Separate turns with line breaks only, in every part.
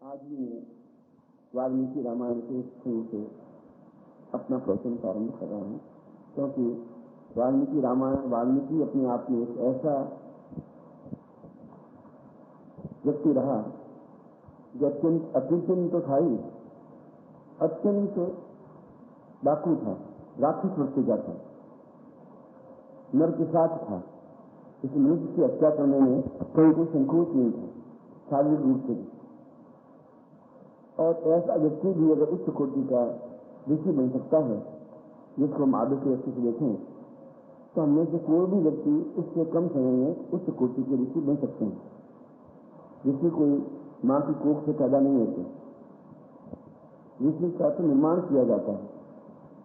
आज भी मैं वाल्मीकि रामायण के शुरू से अपना प्रवचन प्रारंभ कर रहा हूँ, क्योंकि वाल्मीकि रामायण वाल्मीकि अपने आप में एक ऐसा व्यक्ति रहा जो अत्यंत अकृत्रिम तो था ही, अत्यंत डाकू था, राक्षस वृत्ति का था, नर के साथ था। इस मनुष्य की हत्या करने में कोई संकोच नहीं था, शारीरिक रूप से। और ऐसा व्यक्ति भी अगर उच्च कोटि का ऋषि बन सकता है, जिसको हम आदर के दृष्टि से देखें, तो हमने से कोई भी व्यक्ति उससे कम समय में उच्च कोटि के ऋषि बन सकते हैं। ऋषि कोई मां की कोख से पैदा नहीं होते, ऋषि का तो निर्माण किया जाता है,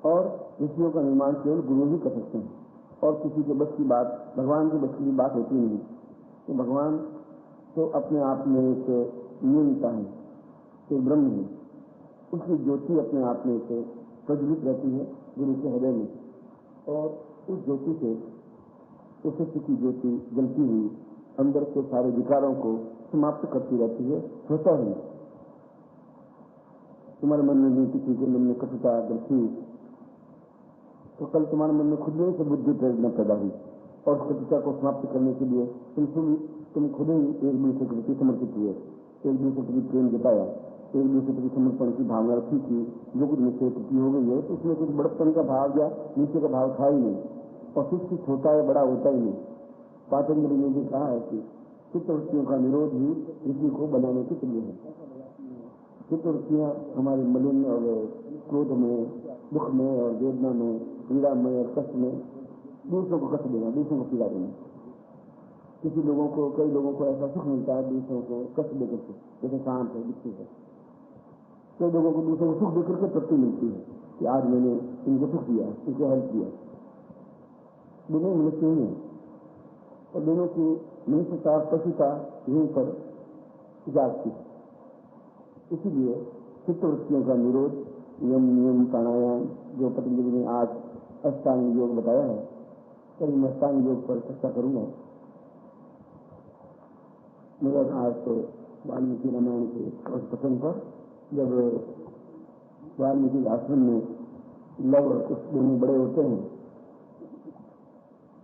और ऋषियों का निर्माण केवल गुरु ही कर सकते हैं, और किसी के बस की बात, भगवान के बस की बात होती नहीं। तो भगवान तो अपने आप में एक नियमिता है, एक ब्रह्म है, उसकी ज्योति अपने आप में से प्रज्वलित रहती है गुरु के हृदय में, और उस ज्योति से उस सत्य की ज्योति जलती हुई अंदर के सारे विकारों को समाप्त करती रहती है। स्वतः ही तुम्हारे मन में किसी के मन में कटुता दृष्टि, तो कल तुम्हारे मन में खुद में से बुद्धि प्रेरणा पैदा हुई, और उस कटुता को समाप्त करने के लिए तुम खुद ही एक दूसरे के प्रति समर्पित हुए, एक दूसरे के प्रति प्रेम जताया, एक दूसरे के समर्पण की भावना रखी थी। जो कुछ निश्चय प्रति हो गई है, तो उसमें कुछ बड़प्पन का भाव या नीचे का भाव था ही नहीं, और शिक्षित होता है, बड़ा होता ही नहीं। पातंजलि ने भी कहा है कि चित्तवृत्तियों का निरोध ही ऋषि को बनाने की क्रिया है। चित्तवृत्तियां हमारे मलिन और क्रोध में, दुख में और वेदना में, पीड़ा में और कष्ट में दूसरों को कष्ट देना, दूसरों को पीड़ा देना। किसी लोगों को, कई लोगों को ऐसा सुख मिलता है दूसरों को कष्ट देकर के, जैसे शांत है, दुखी है। कई लोगों को दूसरों को सुख देकर के तृप्ति मिलती है कि आज मैंने इनको सुख दिया, इनको हेल्प किया। दोनों मनुष्य ही है, और दोनों की मनुष्यता पशुता यहीं पर जागती है। इसीलिए चित्तवृत्तियों का निरोध, नियम प्राणायाम, जो पतंजलि ने आज अष्टांग योग बताया है, कल मैं अष्टांग योग पर चर्चा करूंगा। मगर आज तो वाल्मीकि रामायण के उस प्रसंग पर, जब वाल्मीकि आश्रम में लव और कुछ दोनों बड़े होते हैं,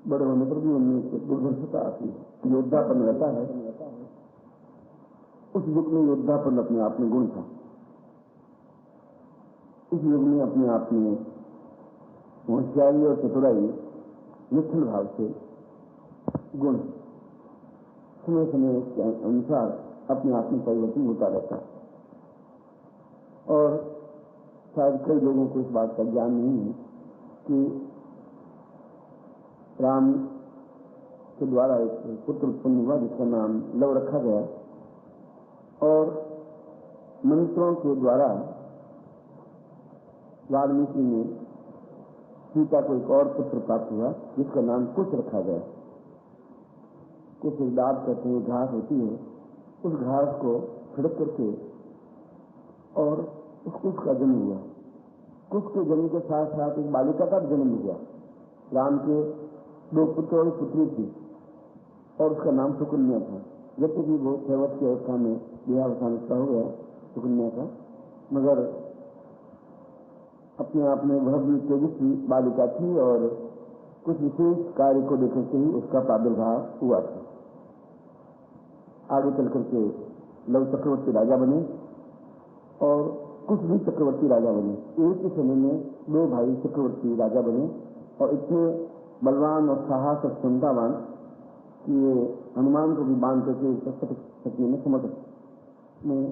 बड़े होने पर भी उनमें दुर्धर्षता आती है, योद्धापन रहता है। उस युग में योद्धापन अपने आप में गुण था, इस युग में अपने आप में होशियारी और चतुराई निश्चल भाव से गुण समय समय के अनुसार अपने आप में परिवर्तन होता रहता है। और शायद कई लोगों को इस बात का ज्ञान नहीं है कि राम के द्वारा एक पुत्र उत्पन्न हुआ जिसका नाम लव रखा गया, और मंत्रों के द्वारा वाल्मीकि ने सीता को एक और पुत्र प्राप्त हुआ जिसका नाम कुश रखा गया। कुछ दाब कहते हैं, घास होती है, उस घास को छिड़क करके और उस कुश का जन्म हुआ। कुश के जन्म के साथ साथ एक बालिका का जन्म हुआ। राम के 2 पुत्र और पुत्री थी, और उसका नाम सुकन्या था। जब तक भी वो 6 वर्ष की अवस्था में विवाहावसान उसका हो गया सुकन्या का, मगर अपने आप में वह भी तेजस्वी बालिका थी, और कुछ विशेष कार्य को लेकर के ही उसका प्रादुर्भाव हुआ था। आगे चल करके लव चक्रवर्ती राजा बने, और कुछ भी चक्रवर्ती राजा बने। एक ही समय में 2 भाई चक्रवर्ती राजा बने, और इतने बलवान और साहस और क्षमतावान कि ये हनुमान को भी बांध करके सकने में समर्थ। मैं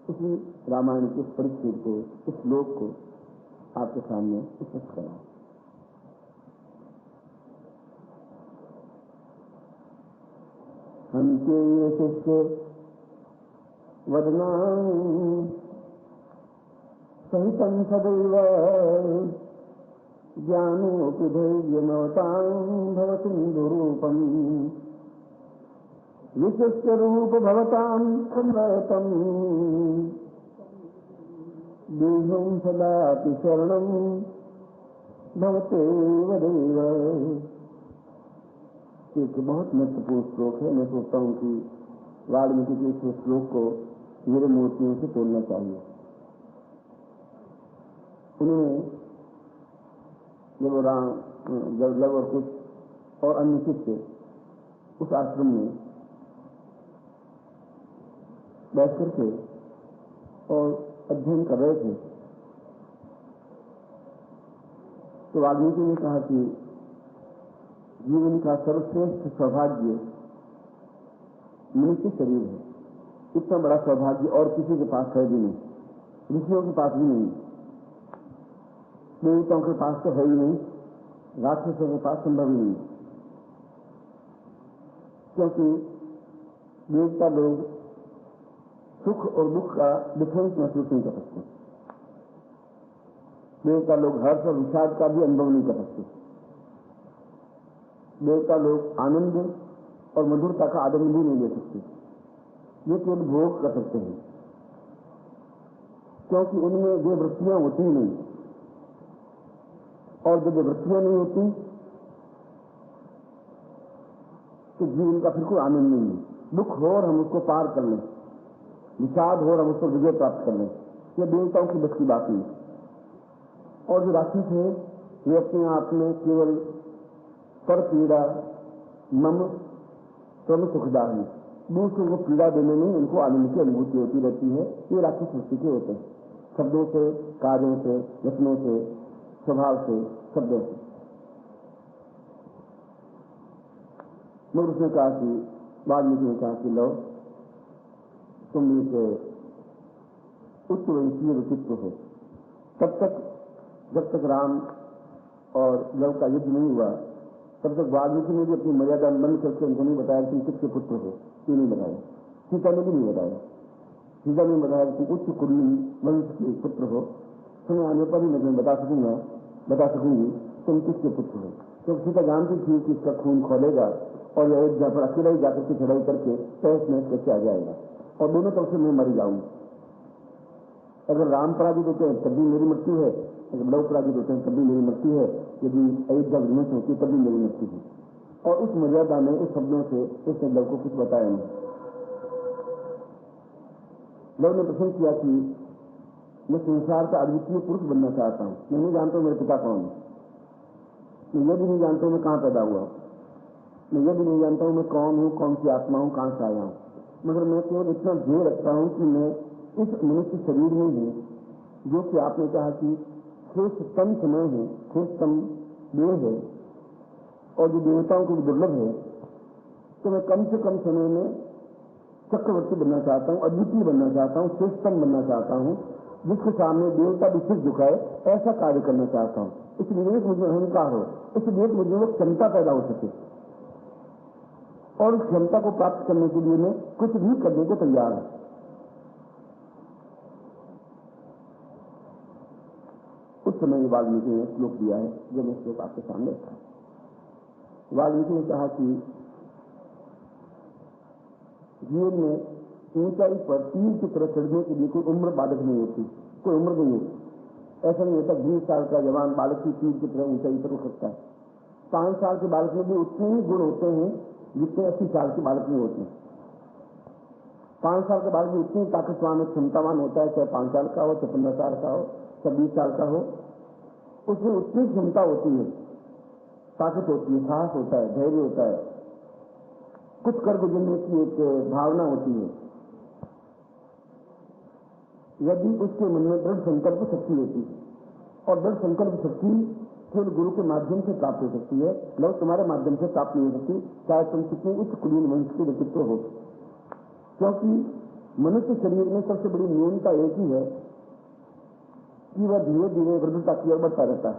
उसी रामायण के परिच्छेद को, इस श्लोक को आपके सामने स्पष्ट करा। हम के शिष्य वदना सहितं सदैव ज्ञानोपधैर्यमवतां भवसिन्धुरूपम् विशिष्य रूप भवतां संवयतम् देहं सदापि शरणं भवतेव देव। एक बहुत महत्वपूर्ण श्लोक है। मैं सोचता हूँ कि वाल्मीकि के इस श्लोक को मेरे मूर्तियों से तोड़ना चाहिए। उन्होंने जब लव और कुछ और अन्य शिष्य उस आश्रम में बैठ करके और अध्ययन कर रहे थे, तो वाल्मीकि ने कहा कि जीवन का सर्वश्रेष्ठ सौभाग्य मनुष्य शरीर है। इतना बड़ा सौभाग्य और किसी के पास है भी नहीं, ऋषियों के पास भी नहीं, देवताओं के पास तो है ही नहीं, राक्षसों के पास संभव ही नहीं, क्योंकि देवता लोग सुख और दुख का डिफरेंस महसूस नहीं कर सकते। देवता लोग हर्ष और विषाद का भी अनुभव नहीं कर सकते। देवता लोग आनंद और मधुरता का आनंद भी नहीं ले सकते, ये केवल भोग कर सकते हैं, क्योंकि उनमें जो वृत्तियां होती ही नहीं, और जब वृत्तियां नहीं होती तो जीवन का फिर कोई आनंद नहीं है। दुख हो और हम उसको पार कर लें, विषाद हो और हम उसको विजय प्राप्त कर लें, यह देवताओं की बस की बात नहीं। और जो राक्षस है वे अपने आप में केवल पर पीड़ा, मम, श्रम सुखदार है, दूसरों को पीड़ा देने में उनको आनंद की अनुभूति होती रहती है। ये राक्षस वृत्ति के होते हैं, शब्दों से, कार्यों से, वचनों से, स्वभाव से, शब्दों से। मगर उसने कहा कि वाल्मीकि ने कहा कि लो तुम एक उच्च वंशीय व्यक्तित्व हो। तब तक जब तक राम और लव का युद्ध नहीं हुआ तब तक वाल्मीकि ने भी अपनी मर्यादा बंद करके उनको नहीं बताया कि तुम किसके पुत्र हो, क्यों नहीं बताया। सीता ने भी नहीं बताया, सीता ने बताया कि उच्च कुलीन वंश के पुत्र हो। समय आने पर ही मैं तुम्हें बता सकूंगी तुम किसके पुत्र हो। तो सीता जानती थी कि इसका खून खोलेगा और अयोध्या पर अकेला ही जाकर के चढ़ाई करके तहस नहस करके आ जाएगा और दोनों तरफ से मैं मर जाऊंगी। अगर राम पराजित होते हैं तब भी मेरी मृत्यु है, अगर लव पराजित होते हैं तब भी मेरी मृत्यु है, यदि अयोध्या विध्वंस होती तब भी मेरी मृत्यु है। और उस मर्यादा में उस शब्दों से उसने लव को कुछ बताया नहीं। लव ने प्रश्न किया कि मैं संसार का अद्वितीय पुरुष बनना चाहता हूं, मैं नहीं जानता हूं मेरे पिता कौन है, मैं यह भी नहीं जानता हूं मैं कहां पैदा हुआ, मैं यह भी नहीं जानता हूं मैं कौन हूं, कौन सी आत्मा हूं, कहां से आया हूं, मगर मैं केवल इतना ध्येय रखता हूं कि मैं इस मनुष्य शरीर में हूं जो कि आपने कहा कि श्रेष्ठतम समय है, श्रेष्ठतम देह है और जो देवताओं को दुर्लभ है, तो मैं कम से कम समय में चक्रवर्ती बनना चाहता हूं, अद्वितीय बनना चाहता हूं, श्रेष्ठतम बनना चाहता हूं, जिसके सामने देवता भी सिर झुकाए, ऐसा कार्य करना चाहता हूं। इसलिए मुझे अहंकार हो, इसलिए मुझे वो क्षमता पैदा हो सके और उस क्षमता को प्राप्त करने के लिए मैं कुछ भी करने को तैयार हूं। उस समय वाल्मीकि ने श्लोक दिया है जो मैं श्लोक आपके सामने रखा है। वाल्मीकि ने कहा कि जीवन में ऊंचाई पर तीर की तरह चढ़ने के लिए कोई उम्र बाधक नहीं होती, कोई उम्र नहीं होती। ऐसा नहीं होता 20 साल का जवान बालक की तीर की तरह ऊंचाई पर उठ सकता है। 5 साल के बालक में भी उतने ही गुण होते हैं जितने 80 साल के बालक में होते हैं। 5 साल के बालक भी उतनी ताकतवान और क्षमतावान होता है, चाहे 5 साल का हो, चाहे 15 साल का हो, चाहे 20 साल का हो, उसमें उतनी क्षमता होती है, ताकत होती है, साहस होता है, धैर्य होता है, कुछ कर गुजरने की एक भावना होती है, यदि उसके मन में दृढ़ संकल्प शक्ति होती है। और दृढ़ संकल्प शक्ति केवल गुरु के माध्यम से प्राप्त हो सकती है, लोग तुम्हारे माध्यम से प्राप्त नहीं हो सकती, चाहे तुम कितने उच्च कुलीन वंश के व्यक्तित्व हो। क्योंकि मनुष्य शरीर में सबसे बड़ी न्यूनता एक ही है कि वह धीरे धीरे वृद्धता की ओर बढ़ता रहता है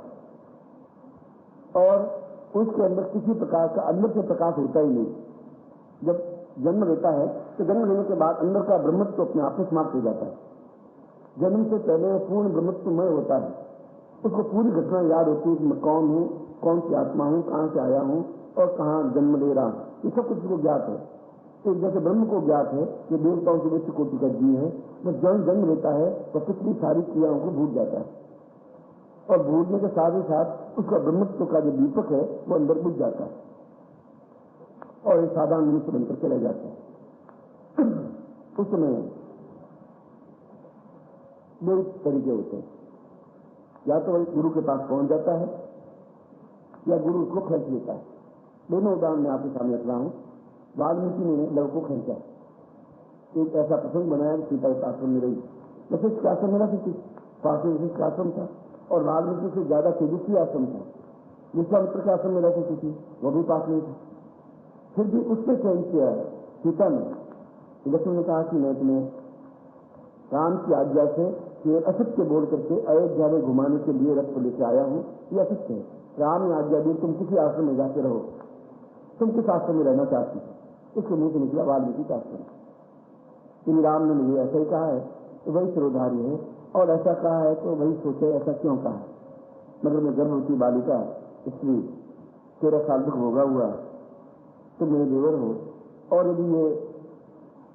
और उसके अंदर किसी प्रकार का अंदर से प्रकाश होता ही नहीं। जब जन्म लेता है तो जन्म लेने के बाद अंदर का ब्रह्मत्व अपने आप में समाप्त हो जाता है। जन्म से पहले पूर्ण ब्रह्मत्वमय होता है, उसको पूरी घटना याद होती है कि मैं कौन हूं, कौन सी आत्मा हूं, कहां से आया हूं और कहां जन्म ले रहा हूं, ये सब कुछ को ज्ञात है। तो जैसे ब्रह्म को ज्ञात है कि देवताओं के उच्च कोटि का जीव है, वो जन्म लेता है तो पिछली सारी क्रियाओं को भूल जाता है और भूलने के साथ ही साथ उसका ब्रह्मत्व का जो दीपक है वो अंदर बुझ जाता है और एक साधारण मनुष्य बनकर चले जाता है। उस समय दो तरीके होते हैं, या तो वही गुरु के पास पहुंच जाता है या गुरु उसको खींच लेता है। दोनों उदाहरण मैं आपके सामने रख रहा हूं। वाल्मीकि ने लव को खींचा, एक ऐसा प्रसंग बनाया कि सीता इस आश्रम में रही, वशिष्ठ का आश्रम में रहती थी, पास में वशिष्ठ का आश्रम था, और वाल्मीकि से ज्यादा तेजस्वी आश्रम था, विश्वामित्र के आश्रम में रहती थी, वो भी पास में था। फिर भी उसने चयन किया सीता ने। लक्ष्मण ने कहा कि मैं तुम्हें राम की आज्ञा से केवल असत्य बोल करके अयोध्या में घुमाने के लिए रथ को लेकर आया हूं, ये असत्य है। राम ने आज्ञा दी तुम किसी आश्रम में जाते रहो, तुम किस आश्रम में रहना चाहती हो? उसके मुंह से निकला वाल्मीकि का आश्रम। श्री राम ने मुझे ऐसा ही कहा है तो वही सिरोधार्य है, और ऐसा कहा है तो वही सोचे ऐसा क्यों कहा है। मगर मैं गर्भवती बालिका स्त्री 13 साल तक भोगा हुआ, तुम मेरे देवर हो, और यदि ये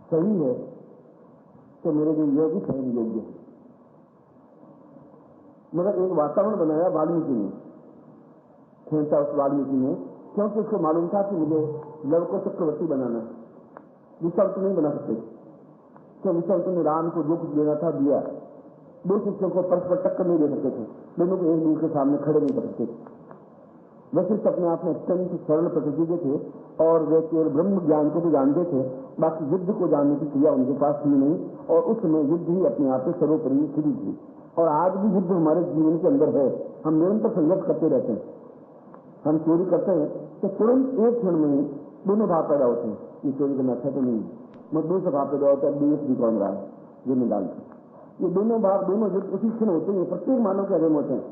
सही है तो मेरे लिए यह भी सहन योग्य है। मगर एक वातावरण बनाया वाल्मीकि ने, खेलता उस वाल्मीकि ने, क्योंकि उसको मालूम था कि मुझे लव को चक्रवर्ती बनाना है, विश्वामित्र नहीं बना सकते। तो विश्वामित्र ने राम को जो कुछ देना था दिया, दो शिष्यों को परस्पर टक्कर नहीं दे सकते थे, दोनों को एक दूसरे के सामने खड़े नहीं कर सकते थे। वशिष्ठ अपने आप में अत्यंत सरल प्रकृति के थे, और वे केवल ब्रह्म ज्ञान को भी जानते थे, बाकी युद्ध को जानने की क्रिया उनके पास थी नहीं, और उस समय युद्ध ही अपने आप में सर्वोपरि स्थिति थी। और आज भी युद्ध हमारे जीवन के अंदर है, हम निरंतर संघर्ष करते रहते हैं। हम चोरी करते हैं तो तुरंत एक क्षण में ही दोनों भाव पैदा होते हैं, ये चोरी करना अच्छा तो नहीं, मजदूर से भाव पैदा होता है बीएस भी कौन रहा है ये में डालते। ये दोनों भाव दोनों युद्ध उसी क्षण होते हैं, प्रत्येक मानव के अधीन होते हैं।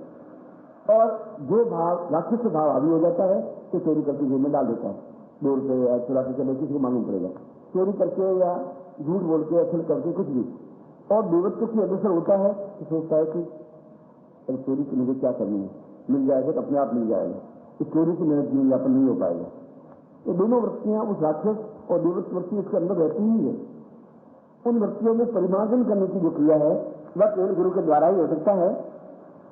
और जो भाव राक्षस भाव आदि हो जाता है तो चोरी करके जेब में डाल देता है, 2 रुपये या चुरा के चलो किसी को मालूम पड़ेगा, चोरी करके या झूठ बोल के या छल करके कुछ भी। और देवत्व की अग्रसर होता है तो सोचता है कि चोरी की मुझे क्या करनी है, मिल जाएगा तो अपने आप मिल जाएगा, इस चोरी से मेरा जीवन यापन नहीं हो पाएगा। तो दोनों वृत्तियां उस राक्षस और देवत्व वृत्ति इसके अंदर रहती ही है। उन वृत्तियों में परिमार्जन करने की जो क्रिया है वह केवल गुरु के द्वारा ही हो सकता है,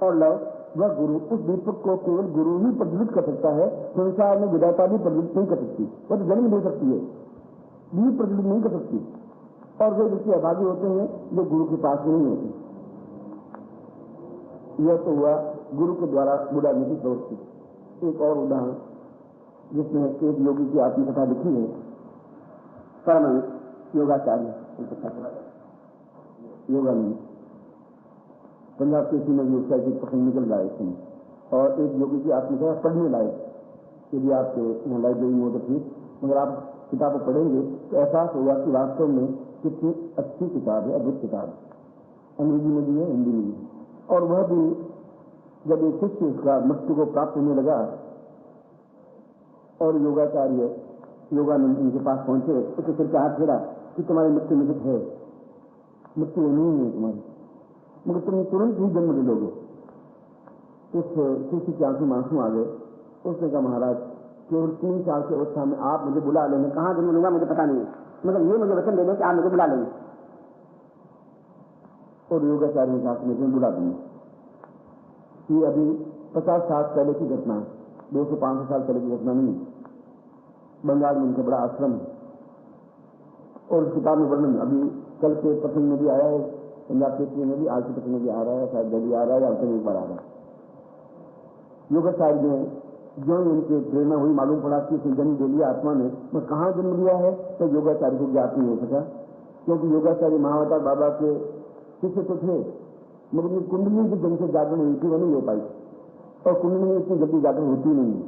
और लव वह गुरु उस दीपक को केवल गुरु ही प्रज्वलित कर सकता है। संसार में विधाता भी प्रज्वलित नहीं कर सकती, वह तो जन्म दे सकती है, भी प्रज्वलित नहीं कर सकती। और वे व्यक्ति अभागी होते हैं जो गुरु के पास नहीं होते। यह तो हुआ गुरु के द्वारा बुलाने की प्रवृत्ति। एक और उदाहरण जिसमें एक योगी की आत्मकथा लिखी है, परमहंस योगाचार्य योगा में पंजाब के में भी उसका एक प्रसंग निकल रहा है इसमें, और एक योगी की आत्मकथा पढ़ने लायक, यदि आपके यहाँ लाइब्रेरी में हो तो ठीक, मगर आप किताब पढ़ेंगे तो एहसास होगा कि वास्तव में कितनी अच्छी किताब है, अद्भुत किताब है। अंग्रेजी में भी है, हिंदी में भी। और वह भी जब एक शिष्य उसका मृत्यु को प्राप्त होने लगा और योगाचार्य योगानंद उनके पास पहुंचे, उसके सिर पे हाथ फेरा कि तुम्हारी मृत्यु निकट है, मृत्यु नहीं है तुम्हारी, मगर तुम तुरंत ही जन्म ले लोगे। उस शिष्य की आंखों में आंसू आ गए। उसने कहा महाराज केवल 3 साल की अवस्था में आप मुझे बुला लेंगे, कहाँ जन्म लूंगा मुझे पता नहीं है, मगर ये मुझे वचन दे दें कि आप मुझे बुला लेंगे। और योगाचार्य ने कहा कि मैं बुला दूंगा। ये अभी 50 साल पहले की घटना है, 200-500 साल पहले की घटना नहीं। बंगाल में उनका बड़ा आश्रम है, और उस किताब में वर्णन अभी कल के प्रसंग में भी आया है, पंजाब क्षेत्र में भी आज के प्रसंग में भी आ रहा है, शायद दिल्ली आ रहा है या उतने एक बार आ रहा है। योगाचार्य ने जो उनकी प्रेरणा हुई, मालूम पड़ा कि उसने जन्म दे लिया आत्मा ने, मैं कहाँ जन्म लिया है तो योगाचार्य को ज्ञात नहीं हो सका, क्योंकि योगाचार्य महावतार बाबा के शिष्य तो थे, मगर कुंडली की जन से जागरण हुई थी वो नहीं हो पाई, और कुंडली में इतनी जल्दी जागरण होती नहीं है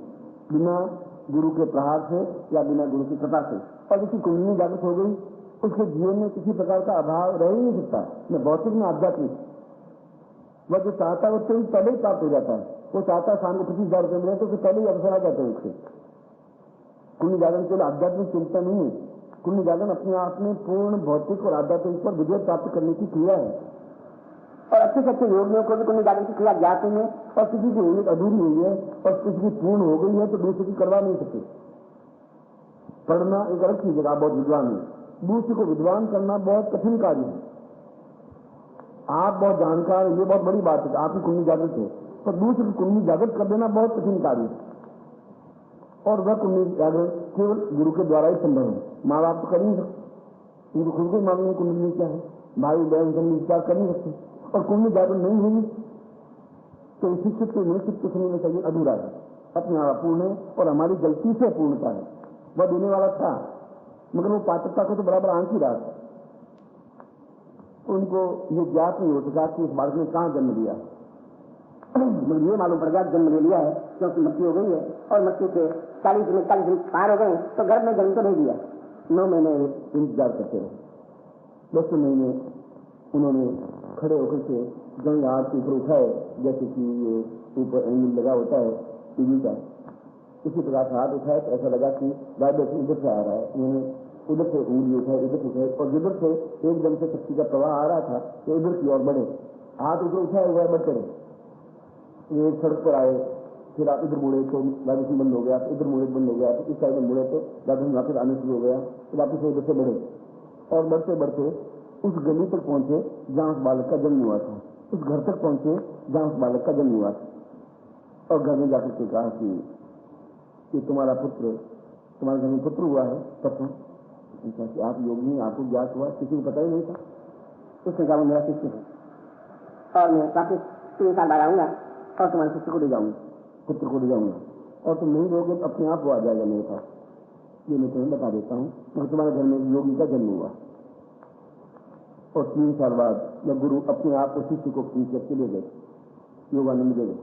बिना गुरु के प्रहार से या बिना गुरु की कृपा से। और जिसकी कुंडली जागृत हो गई उसके जीवन में किसी प्रकार का अभाव रह ही नहीं सकता, न भौतिक न आध्यात्मिक। वह जो चाहता है वो तुरंत पहले ही प्राप्त हो जाता है। वो चाहता है शाम को 25,000 रुपये मिले तो पहले ही अवसर आ जाता है उससे। कुंडली जागरण केवल आध्यात्मिक चिंता नहीं है, कुंडली जागरण अपने आप में पूर्ण भौतिक और आध्यात्मिक पर विजय प्राप्त करने की क्रिया है। और अच्छे से अच्छे योगियों को भी कुंडली जागरण की क्रिया ज्ञात नहीं है, और किसी की उम्मीद अधूरी हुई है और किसी की पूर्ण हो गई है तो दूसरे की करवा नहीं सकते। पढ़ना एक अलग चीज है, आप बहुत विद्वान है, दूसरे को विद्वान करना बहुत कठिन कार्य है। आप बहुत जानकार है, ये बहुत बड़ी बात है, आपकी कुंडली जागृत है, पर दूसरे की कुंडली जागृत कर देना बहुत कठिन कार्य है। और वह कुंडली जागरण केवल गुरु के द्वारा ही संभव है। माँ बाप तो कर नहीं सकते, उनको खुद को मालूम है कुंडली क्या है, भाई बहन से विचार कर नहीं सकते, और कुंडली जागरण नहीं हुई तो इस शिक्षित को निश्चित कुछ नहीं चाहिए, अधूरा है, अपने आप पूर्ण है और हमारी गलती से पूर्णता है। वह देने वाला था मगर वो पात्रता को तो बराबर आंक ही रहा था। उनको ये ज्ञात नहीं हो सका कि इस बालक ने कहां जन्म लिया।
मुझे ये मालूम पड़ गया जन्म ले लिया है क्योंकि मृत्यु हो गई है और मृत्यु के 40 दिन पार हो गए तो गर्भ में जन्म तो नहीं दिया।
9 महीने इंतजार करते रहे। 10 महीने उन्होंने खड़े होकर से गंगा हाथ के ऊपर उठाए, जैसे कि ये ऊपर एंगल लगा होता है टीवी का, इसी प्रकार से हाथ उठाए तो ऐसा लगा कि वाइब्रेशन इधर से आ रहा है। उन्होंने उधर से उंगली उठाए, इधर से उठाए और जिधर से एकदम से शक्ति का प्रवाह आ रहा था तो इधर की ओर बढ़े। हाथ ऊपर उठाए हुआ बढ़ते रहे। ये एक सड़क पर आए, फिर आप इधर मुड़े तो वाइब्रेशन बंद हो गया, इधर मुड़े बंद हो गया, तो इस साइड में मुड़े तो वाइब्रेशन वापस आने शुरू हो गया, तो वापस उधर से बढ़े और बढ़ते बढ़ते उस गली तक पहुंचे जहां उस बालक का जन्म हुआ था। उस घर तक पहुंचे जहां उस बालक का जन्म हुआ था और घर में जाकर के कहा कि तुम्हारा पुत्र, तुम्हारे घर में पुत्र हुआ है। परसों कि आप योगी हैं, आपको ज्ञात हुआ, किसी को पता ही नहीं था।
उसने कहा मेरा शिष्य है और मैं वापिस 3 साल बाद आऊंगा और तुम्हारे शिष्य को ले जाऊंगा,
पुत्र को ले जाऊंगा और तुम नहीं रहोगे तो अपने आप वो आ जाएगा मेरे पास। ये मैं तुम्हें बता देता हूँ। मगर तुम्हारे घर में योगी का जन्म हुआ और 3 साल बाद जब गुरु अपने आप को शिष्य को खींच करके ले गए, योगानंद ले गए।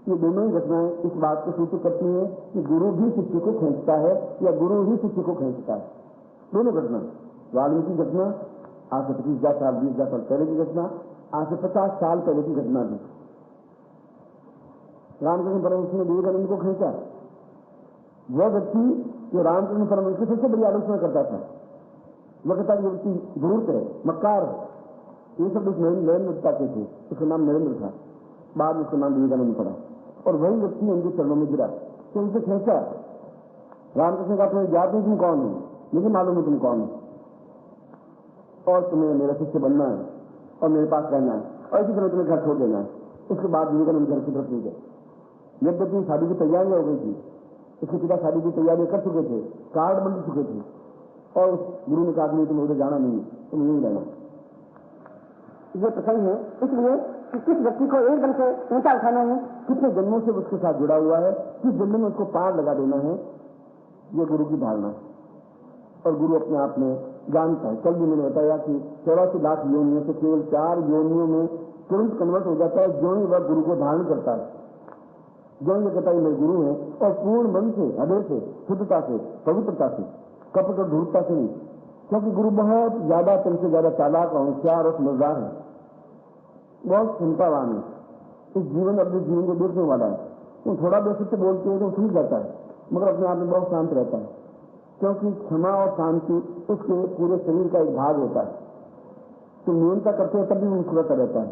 ये दोनों ही घटनाएं इस बात को सूचित करती हैं कि गुरु भी शिष्य को खींचता है या गुरु ही शिष्य को खींचता है। दोनों घटना, वाल्मीकि घटना आज से 25,000 साल 20,000 साल पहले की घटना, आज से 50 साल पहले की घटना थी। रामकृष्ण परमहंस ने विवेकानंद को खींचा। वह व्यक्ति जो रामकृष्ण परमहंस की सबसे बड़ी आलोचना करता था, वह कहता ये व्यक्ति धूर्त है, मक्कार है, ये सब नरेंद्रता के थे। उसका नाम नरेंद्र था, बाद में उसका नाम विवेकानंद पड़ा और वही व्यक्ति उनके चरणों में गिरा तो उनसे खींचा। रामकृष्ण का तुम्हें ज्ञात नहीं तुम कौन हो, मुझे मालूम है तुम कौन हो और तुम्हें मेरा शिष्य बनना है और मेरे पास रहना है और इसी तरह तुम्हें घर छोड़ देना है। उसके बाद विवेकानंद घर की तरफ नहीं गए। यद्यपि शादी की तैयारियां हो गई थी, उसके पिता शादी की तैयारियां कर चुके थे, कार्ड बन चुके थे और उस गुरु ने कहा तुम्हें उधर जाना नहीं, तुम यहीं रहना।
ये प्रसंग है इसलिए कि किस व्यक्ति को एकदम से ऊंचा उठाना है,
कितने जन्मों से उसके साथ जुड़ा हुआ है, किस जन्म में उसको पार लगा देना है, ये गुरु की धारणा है। और गुरु अपने आप में जानता है। कल भी मैंने बताया कि 84 लाख योनियों से केवल 4 योनियों में तुरंत कन्वर्ट हो जाता है जो ही वह गुरु को धारण करता है, जो ये कहता है मेरे गुरु है और पूर्ण मन से, हृदय से, शुद्धता से, पवित्रता से, कपट और धूर्तता से नहीं। क्योंकि गुरु बहुत ज्यादा तुमसे ज्यादा चालाक और होशियार और समझदार है, बहुत चिंतावान है, इस जीवन अपने जीवन को देखने वाला है। तुम थोड़ा बेसिक से बोलते हो तो ठीक जाता है मगर अपने आप में बहुत शांत रहता है, क्योंकि क्षमा और शांति उसके पूरे शरीर का एक भाग होता है। तुम नियमता करते हो तब भी मुस्कुराता रहता है,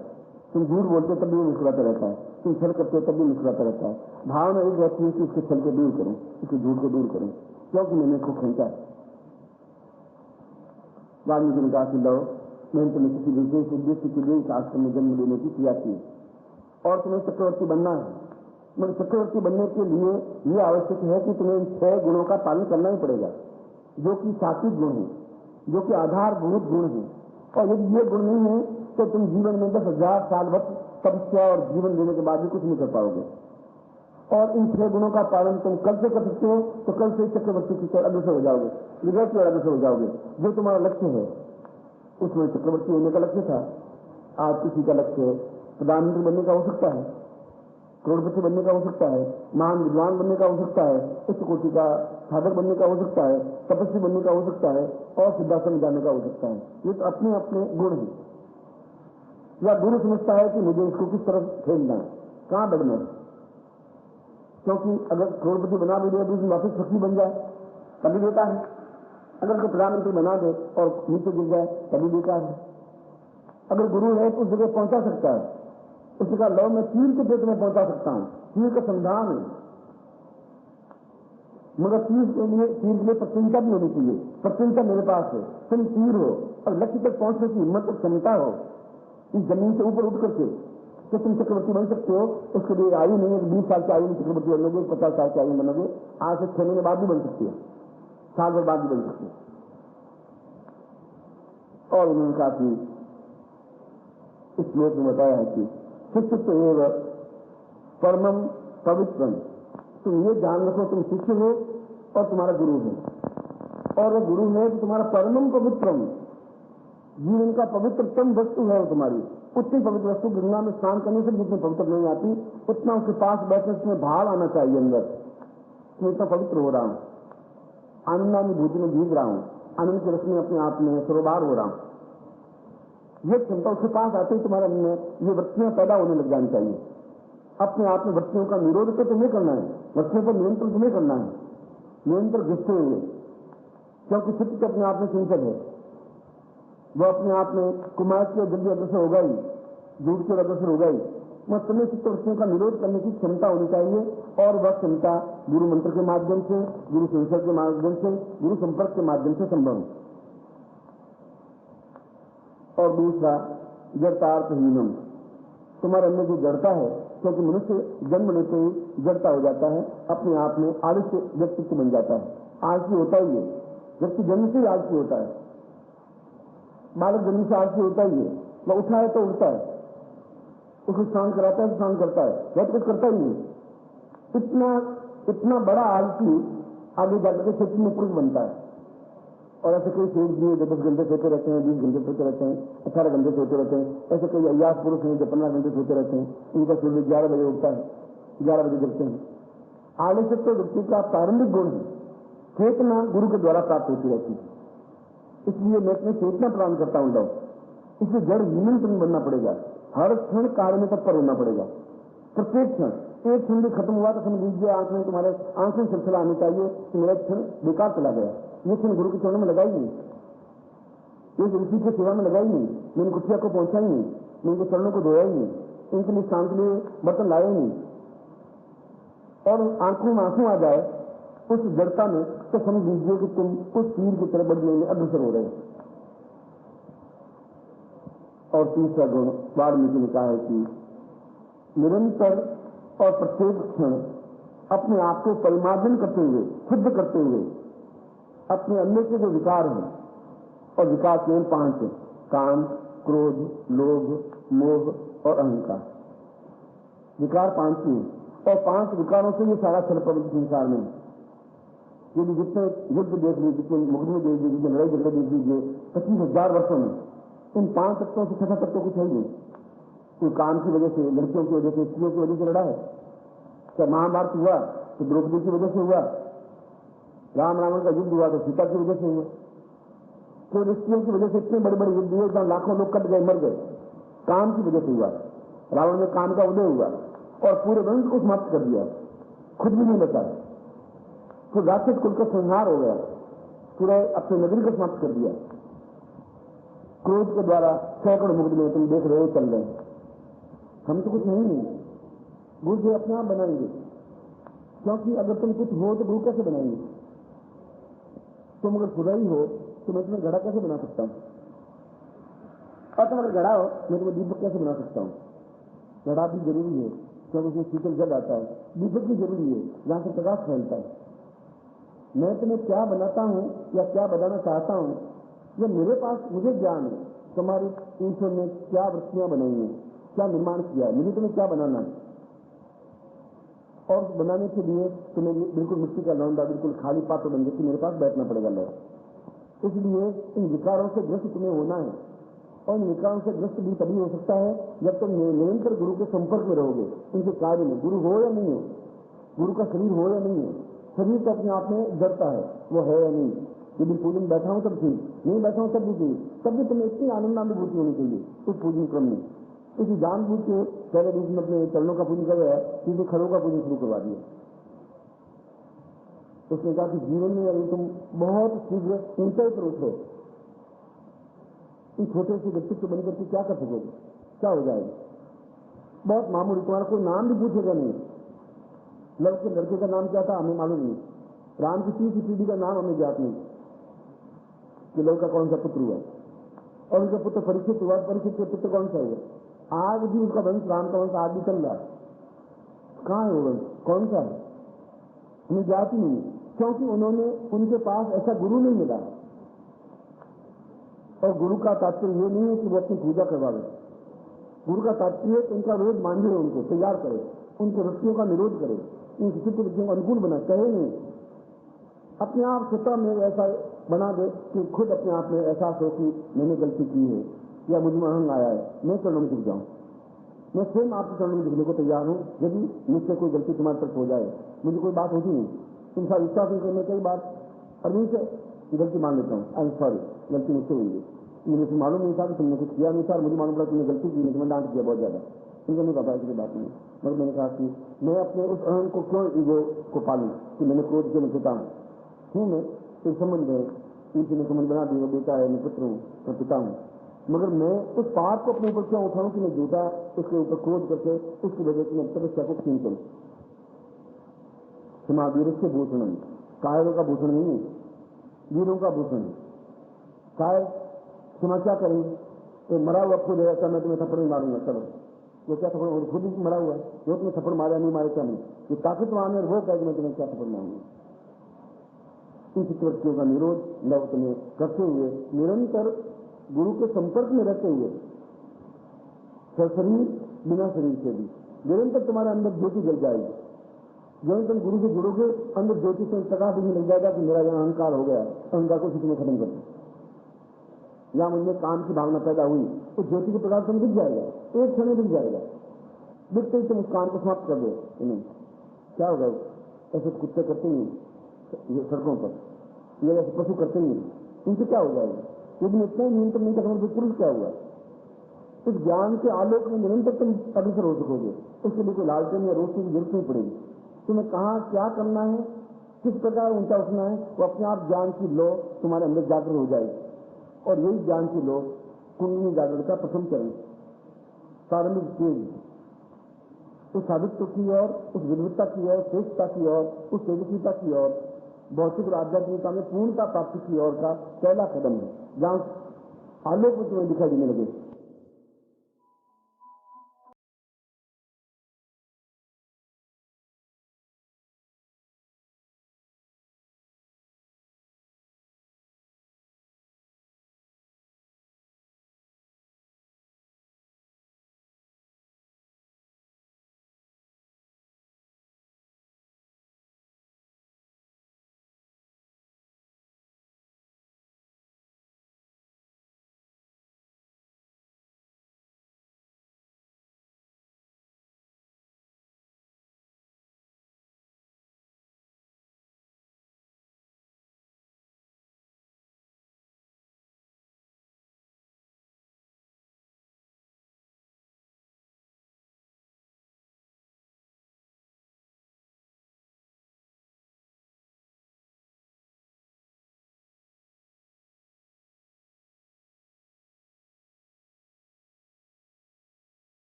तुम झूठ बोलते हो तब भी मुस्कुराता रहता है, तुम छल करते हो तब भी मुस्कुराता रहता है। भावना एक रहती है कि उसके छल को दूर करूं, उसके झूठ को दूर करूं, क्योंकि मैंने इसको खींचा है। वाल्मीकि ने कहा कि लो मैंने तुम्हें किसी विशेष उद्देश्य के लिए शास्त्र में जन्म लेने की क्रिया की और तुम्हें चक्रवर्ती बनना है। मगर चक्रवर्ती बनने के लिए यह आवश्यक है कि तुम्हें इन 6 गुणों का पालन करना ही पड़ेगा, जो कि सात्विक गुण है, जो कि आधारभूत गुण है। और यदि ये गुण नहीं है तो तुम जीवन में 10,000 साल वक्त तपस्या और जीवन देने के बाद भी कुछ नहीं कर पाओगे। और इन 6 गुणों का पालन तुम कल से कर सकते हो तो कल से चक्रवर्ती की तरह अग्रसर हो जाओगे, विजय की अग्रसर हो जाओगे। जो तुम्हारा लक्ष्य है उसमें चक्रवर्ती होने का लक्ष्य था, आज किसी का लक्ष्य प्रधानमंत्री बनने का हो सकता है, करोड़पति बनने का हो सकता है, महान विद्वान बनने का हो सकता है, उच्च कोटि का साधक बनने का हो सकता है, तपस्वी बनने का हो सकता है और सिद्धासन जाने का हो सकता है। ये तो अपने अपने गुण है। या गुरु समझता है कि मुझे इसको किस तरफ खेलना है, कहां बढ़ना है, क्योंकि अगर करोड़पति बना भी दे तो वापिस फकीर बन जाए तभी बेकार है, अगर उसको प्रधानमंत्री बना दे और नीचे गिर जाए तभी बेकार है। अगर गुरु है तो उस जगह पहुंचा सकता है। उसने कहा लो मैं तीर के पेट में पहुंचा सकता हूं, तीर का संधान है, मगर तीर के लिए प्रत्यंता भी होनी चाहिए। प्रत्यंता मेरे पास है, तुम तीर हो और लक्ष्य तक पहुंचने की हिम्मत और क्षमता हो, इस जमीन से ऊपर उठ करके तो तुम चक्रवर्ती बन सकते हो। उसके लिए आयु नहीं है, 20 साल की आयु में चक्रवर्ती बनोगे, 50 साल की आयु में बनोगे, आज से 6 महीने बाद भी बन सकती है, साल भर बाद भी बन सकती है। और उन्होंने कहा कि इस श्लोक में बताया है कि शिष्य तो एवं परमम पवित्रम, तुम ये जान रखो तुम शिष्य हो और तुम्हारा गुरु है, और वो गुरु है तो तुम्हारा परमम पवित्रम, जीवन का पवित्रतम वस्तु है वो तुम्हारी। उतनी पवित्र वस्तु गंगा में स्नान करने से जितनी पवित्र नहीं आती, उतना उसके पास बैठने उसमें भाव आना चाहिए अंदर, मैं इतना पवित्र हो रहा हूं, आनंदानुभूति में भीग रहा हूं, आनंद की रश्मि अपने आप में सरोबार हो रहा हूं। ये क्षमता उसके पास आते ही तुम्हारे मन में ये वृत्तियां पैदा होने लग जानी चाहिए। अपने आप में वृत्तियों का निरोध तो तुम्हें करना है, वृत्तियों पर नियंत्रण तुम्हें करना है, नियंत्रण घिसते हुए, क्योंकि चित्त अपने आप में चंचल है, वो अपने आप में कुमार की जल्दी अग्रसर होगा ही, दूध की अग्रसर होगा ही। वह तुम्हें चित्त वृत्तियों का निरोध करने की क्षमता होनी चाहिए, और वह क्षमता गुरु मंत्र के माध्यम से, गुरु संसर्ग के माध्यम से, गुरु संपर्क के माध्यम से संभव है। और दूसरा जड़तार्थहीनम, तुम्हारे अंदर जो जड़ता है, क्योंकि मनुष्य जन्म लेते ही जड़ता हो जाता है, अपने आप में आलस्य व्यक्तित्व बन जाता है, आलसी होता ही है, व्यक्ति जन्म से ही आलसी होता है, बालक जन्म से आलसी होता ही है, वह उठा है तो उठता है, उसको स्नान कराता है तो स्नान करता है, वह कुछ करता ही नहीं। इतना बड़ा आलसी आगे जाकर के क्षेत्र में पुरुष बनता है। और ऐसे कई सेठ भी हैं जो 10 घंटे सोते रहते हैं, 20 घंटे सोते रहते हैं, 18 घंटे सोते रहते हैं। ऐसे कई अय्यास पुरुष हैं जो 15 घंटे सोते रहते हैं, उनका सूर्य 11 बजे उठता है, 11 बजे जगते हैं। आलस्य तो व्यक्ति का प्रारंभिक गुण है, चेतना गुरु के द्वारा प्राप्त होती रहती है। इसलिए मैं अपनी चेतना प्रदान करता हूं लोग, इसलिए जड़ हीन तुम बनना पड़ेगा, हर क्षण कार्य में तत्पर होना पड़ेगा, प्रत्येक क्षण। एक क्षण भी खत्म हुआ तो समझ लीजिए आंख में तुम्हारे आंख में सिलसिला आनी चाहिए कि मेरा क्षण बेकार चला गया, ये क्षण गुरु के चरणों में लगाई नहीं, ये ऋषि की सेवा में लगाई नहीं, मैंने कुटिया को पहुंचाई नहीं, मैं इनके चरणों को धोया ही नहीं, इनके लिए शांत के लिए बर्तन लाए नहीं, और आंखों में आंसू आ जाए उस जड़ता में, तो समझ लीजिए कि तुम उस तीर की तरफ बढ़ने में अग्रसर हो रहे हो। और तीसरा गुण वाल्मीकि ने कहा है कि निरंतर और प्रत्येक क्षण अपने आप को परिमार्जन करते हुए, शुद्ध करते हुए, अपने अंदर के जो विकार हैं, और विकार केवल 5 है, काम, क्रोध, लोभ, मोह और अहंकार, विकार 5 ही है। और 5 विकारों से ये सारा छल प्रबंध संसार में, यदि जितने युद्ध देख लीजिए, जितने मुकदमे देख लीजिए, जितने लड़ाई झगड़े देख लीजिए 25,000 वर्षों में, इन 5 तत्वों से 6 तत्व कुछ है नहीं। कोई काम की वजह से, लड़कियों की वजह से, स्त्रियों की वजह से लड़ा है, क्या महाभारत हुआ तो द्रौपदी की वजह से हुआ, राम रावण का युद्ध हुआ तो सीता की वजह से हुआ, तो स्त्रियों की वजह से इतने बड़े बड़े युद्ध हुए जहां लाखों लोग कट गए, मर गए, काम की वजह से हुआ। रावण में काम का उदय हुआ और पूरे वंश को समाप्त कर दिया, खुद भी नहीं बचा, तो राक्षस कुल का संहार हो गया, पूरे अपने नगरी को समाप्त कर दिया। क्रोध के द्वारा सैकड़ों मुकदमे तुम देख रहे हो चल गए। हम तो कुछ नहीं है, गुरु जी अपने आप बनाएंगे, क्योंकि अगर तुम कुछ हो तो गुरु कैसे बनाएंगे? तुम अगर खुदा ही हो तो मैं तुम्हें घड़ा कैसे बना सकता हूं? और तुम अगर घड़ा हो मैं तुम्हें दीपक कैसे बना सकता हूं? घड़ा भी जरूरी है क्योंकि उसमें शीतल जल आता है, दीपक भी जरूरी है जहां से प्रकाश फैलता है। मैं तुम्हें क्या बनाता हूं या क्या बनाना चाहता हूं, ये मेरे पास, मुझे ज्ञान है तुम्हारी ईश्वर ने क्या वृत्तियां बनाई हैं, क्या निर्माण किया है, मुझे तुम्हें क्या बनाना है। और बनाने के लिए तुम्हें बिल्कुल मिट्टी का लौंडा, बिल्कुल खाली पात्र बन के मेरे पास बैठना पड़ेगा लोग। इसलिए इन विकारों से ग्रस्त तुम्हें होना है, और इन विकारों से ग्रस्त भी तभी हो सकता है जब तुम निरंतर गुरु के संपर्क में रहोगे, उनके कार्य में। गुरु हो या नहीं हो, गुरु का शरीर हो या नहीं है, शरीर तो अपने आप में जड़ता है, वो है या नहीं। यदि पूजन बैठा हूं तब ठीक, नहीं बैठा हूं तब भी ठीक, तब भी तुम्हें इतनी आनंदानुभूति होनी चाहिए उस पूजन क्रम में। इसी जानबूझ के पहले बीच में अपने चरणों का पूजन कर रहा है, सीधे खड़ों का पूजन शुरू करवा दिया। उसने कहा कि जीवन में अगर तुम बहुत शीघ्र ऊंचाई पर उठो, इन छोटे से व्यक्तित्व बनकर के क्या कर सकोगे, क्या हो जाएगा? बहुत मामूली, तुम्हारा कोई नाम भी पूछेगा नहीं। लव के लड़के का नाम क्या था हमें मालूम नहीं, राम की 3 पीढ़ी का नाम हमें ज्ञात नहीं कि लव का कौन सा पुत्र हुआ, और उनका पुत्र परीक्षित हुआ, परीक्षित के पुत्र कौन सा हुआ। आज भी उसका वंश, राम का वंश आज भी चल रहा है। कहां है वो वंश, कौन सा है, हमें ज्ञात ही नहीं, क्योंकि उन्होंने, उनके पास ऐसा गुरु नहीं मिला। और गुरु का तात्पर्य ये नहीं है कि वो अपनी पूजा करवावे, गुरु का तात्पर्य उनका रोज मान लो, उनको तैयार करे, उनके वृत्तियों का निरोध करे, उनकी चित्त वृत्तियों को अनुकूल बना, कहे नहीं, अपने आप स्वतः में ऐसा बना दे कि खुद अपने आप में एहसास हो कि मैंने गलती की है या मुझ में अहंग आया है, मैं चरणों में झुक जाऊं, मैं स्वयं आपके चरणों में झुकने को तैयार हूं। यदि मुझसे कोई गलती तुम्हारे तरफ हो जाए, मुझे कोई बात होती नहीं, तुम सारा विश्वास नहीं करने, कई बार अरविंद से गलती मान लेता हूँ, आई एम सॉरी, गलती मुझसे हुई है, ये मुझे मालूम नहीं था कि तुमने कुछ किया नहीं था, मुझे मालूम पड़ा तुमने गलती की, तुम्हें डांट किया बहुत ज्यादा, तुमको नहीं पता ऐसी बात नहीं। मगर मैंने कहा कि मैं अपने उस अहम को क्यों ईगो को पालूं कि मैंने क्रोध के पिता हूं, मैं एक संबंध है, इसी ने संबंध बना दिया, बेटा है, मैं पुत्र हूं, मैं पिता हूं, मगर मैं उस पाप को अपने ऊपर क्यों उठाऊं कि मैं झूठा उसके ऊपर क्रोध करके उसकी वजह से मैं तपस्या को क्षीण करूं। क्षमा वीर से भूषण, कायरों का भूषण नहीं है, वीरों का भूषण है। कायर क्षमा क्या करेंगे, तो मरा हुआ खुद है, ऐसा मैं तुम्हें थप्पड़ नहीं मारूंगा, चलो वो क्या थप्पड़, खुद ही मरा हुआ है, वो तुम्हें थप्पड़ मारा नहीं मारे क्या नहीं, ये ताकतवान है, वो कह मैं तुम्हें क्या थप्पड़ मारूंगा। इन चित्रवृत्तियों का निरोध लव तुम्हें करते हुए, निरंतर गुरु के संपर्क में रहते हुए, शरीर बिना शरीर से भी निरंतर तुम्हारे अंदर ज्योति जल जाएगी। जो तुम गुरु से जुड़ोगे, अंदर ज्योति से प्रकाश भी लग जाएगा कि मेरा यहाँ अहंकार हो गया, अहंकार को किसी में खत्म कर दो, या मुझमें काम की भावना पैदा हुई, तो ज्योति के प्रकाश तुम दिख जाएगा, एक क्षण में दिख जाएगा, दिखते ही तुम उस काम को समाप्त कर दो। क्या होगा, ऐसे कुत्ते करते नहीं सड़कों पर, ये ऐसे पशु करते नहीं, इनसे क्या हो जाएगा, यदि इतना न्यूनतम नहीं करना तो पुरुष क्या हुआ। इस ज्ञान के आलोक में निरंतर तुम अग्रसर हो सकोगे, उसके लिए कोई लालटेन या रोशनी की जरूरत नहीं पड़ेगी। तुम्हें कहाँ क्या करना है, किस प्रकार ऊंचा उठना है, वो अपने आप ज्ञान की लो तुम्हारे अंदर जागृत हो जाएगी। और यही ज्ञान की लो कुंडली जागृत का प्रथम चरण, प्रारंभिक स्टेज, उस साधुत्व की ओर, उस विद्वत्ता की ओर, श्रेष्ठता की ओर, उस तेजस्विता की ओर, भौतिक और आध्यात्मिकता में पूर्णता प्राप्ति की ओर का पहला कदम है, जहां आलोक में तुम्हें दिखाई देने लगे।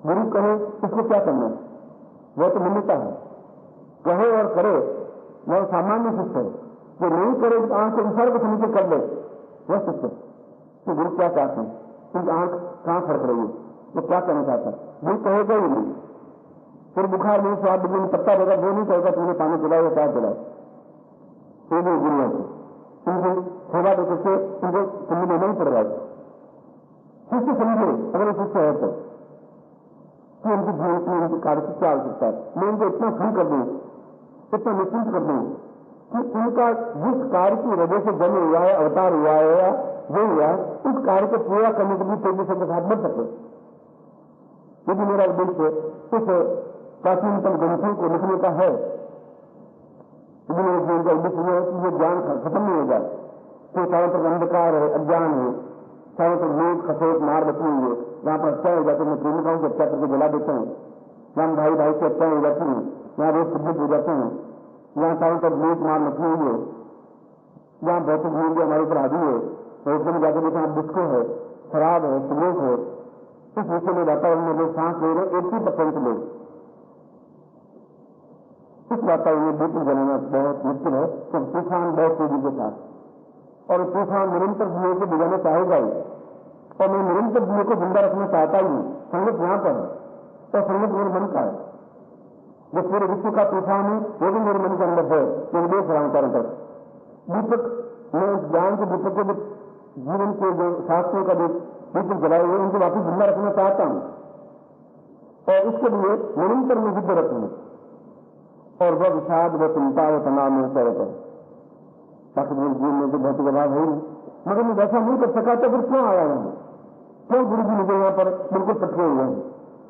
गुरु कहे इसको क्या करना है, वह तो मन्यता है, कहे और करे वह सामान्य शिष्य है, जो नहीं करे आंख के इशारे को समझ के कर ले वह शिष्य। तो गुरु क्या चाहते हैं, उनकी आंख कहां फड़क रही है, वो क्या कहना चाहता है, गुरु कहेगा ही नहीं। फिर बुखार में स्वाद बिजली में पत्ता देगा, वो नहीं कहेगा तुमने पानी पिलाया या क्या पिलाया, तो भी गुरु है उनको सेवा दे करके उनको समझ नहीं पड़ रहा है। शिष्य समझे अगर शिष्य है तो उनके जीवन में उनके कार्य की क्या आवश्यकता है, मैं उनको इतना फ्री कर दूं, इतना निश्चिंत कर दूं कि उनका जिस कार्य की वजह से जन्म हुआ है, अवतार हुआ है या जो हुआ है, उस कार्य को पूरा करने के लिए तेजी से साथ बढ़ सके। यदि मेरा उद्देश्य उस प्राचीनतम ग्रंथों को लिखने का है, जीवन का उद्देश्य है कि ये ज्ञान खत्म नहीं हो जाए, तो चारों तरफ अंधकार है, अज्ञान है, चारों तरफ लूट खसोट मार बची हुई है, वहां पर हत्या हो जाती है, मैं प्रेमिकाओं की हत्या करके जला देता हूँ, वहां भाई भाई की हत्या हो जाती है, वहां रोज सिद्धित हो जाते हैं, वहां चारों तरफ लूट मार मची हुई है, जहां भौतिक मूल्य हमारे ऊपर हावी है, तो उसमें जाकर देखते हैं डिस्को है, शराब है, सिगरेट है, इस विषय में वातावरण में लोग सांस ले रहे 80% लोग, इस वातावरण में बिल्कुल जलाना बहुत मुश्किल है, तो तूफान बहुत तेजी के साथ, और तूफान निरंतर जिये को बुझाना चाहेगा ही, और मैं निरंतर जिये को जिंदा रखना चाहता ही हूं। संगत यहां पर है, तो संगत मेरे मन का है, जो पूरे विश्व का तूफान है वो भी मेरे मन के अंदर है, मैं देख रहा हूं चारों तरफ। दीपक मैं उस ज्ञान के दीपक को जीवन के जो शास्त्रों का जो दीपक जलाए हुए उनको वापिस जिंदा रखना चाहता हूं, और उसके लिए निरंतर में युद्ध रखूं, और वह विषाद वह चिंता वह तनाव में रहता है, ताकि मेरे जीवन में जो भौतिक अभाव है, मगर मैं वैसा नहीं कर सका तो फिर क्यों आया हूं, क्यों गुरु जी मुझे यहाँ पर बिल्कुल पटके हुए हैं।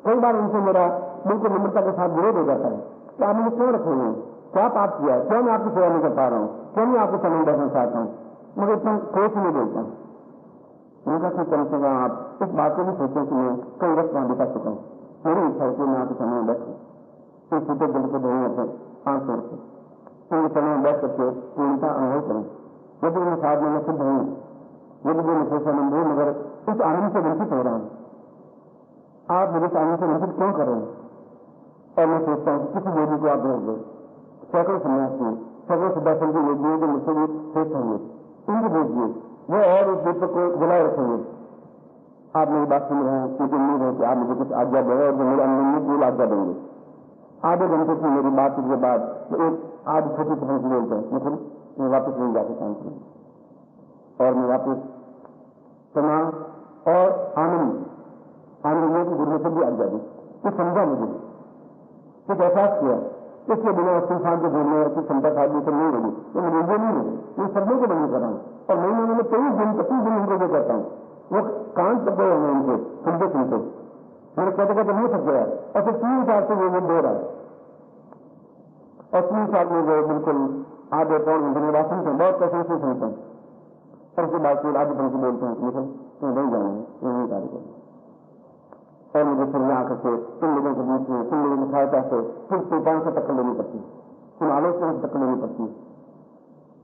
कई बार उनसे मेरा बिल्कुल निम्रता के साथ विरोध हो जाता है कि आप मुझे क्यों रखे हुए, क्या पाप किया है, क्यों मैं आपकी सेवा नहीं कर पा रहा हूं, क्यों मैं आपको समय बैठना चाहता हूं, मगर इतना सोच नहीं बोलता हूं। उनका कि कम से कम आप इस बात को भी सोचें कि मैं कई वर्ष वहां बिता चुका हूं, मेरी इच्छा है कि मैं आपके समय में बैठूं, तो छूटे दिल को धोए अपने 500 रुपये उनके समय में बैठ करके पूर्णता अनुभव करूं। यदि मैं साधना में सिद्ध हूं, यदि जो मुझे संबंध है, मगर उस आनंद से वंचित हो रहा हूं, आप मुझे इस आनंद से वंचित क्यों कर रहे हैं। और मैं सोचता हूं कि किसी योगी को आप भेज दो, सैकड़ों सन्यासी सैकड़ों सुदर्शन के योगियों के मुझसे भी श्रेष्ठ होंगे, उनको भेजिए, वो और उस दीपक को जलाए रखेंगे। आप मेरी बात सुन रहे हैं, मुझे उम्मीद है कि आप मुझे कुछ आज्ञा दें, और जो मेरे अनमोल पूरी आज्ञा देंगे। आधे घंटे की मेरी बात के बाद तो एक आधी छोटी पसंद से बोलते हैं, लेकिन मैं वापस नहीं जाके काम करूँ, और मैं वापस समा और आनंद की गुरु से भी आज्ञा दी, कुछ समझा मुझे, कुछ एहसास किया, इसके बिना तूफान को जोड़ने की क्षमता साधने से नहीं होगी, तो मुझे नहीं है, मैं सबों को बंद कर रहा हूँ, और मैं 23 दिन 25 दिन उनको जो करता हूँ, वो कान तक गए होंगे उनके सुनते सुनते, मैंने कहते कहते नहीं सक गया, और फिर 3 साल से वो दे रहा है, और 3 साल में वो बिल्कुल आधे पौन घंटे में बात सुनते हैं, बहुत कैसे से सुनते हैं, और उसके बाद फिर आधे पंक्ति बोलते हैं, लेकिन तुम नहीं जाना है, तुम नहीं कार्य करना, और मुझे फिर यहाँ करके तुम लोगों के बीच में तुम लोगों की सहायता से फिर तूफान से टक्कर लेनी पड़ती है, तुम आलोचना से टक्कर लेनी पड़ती है,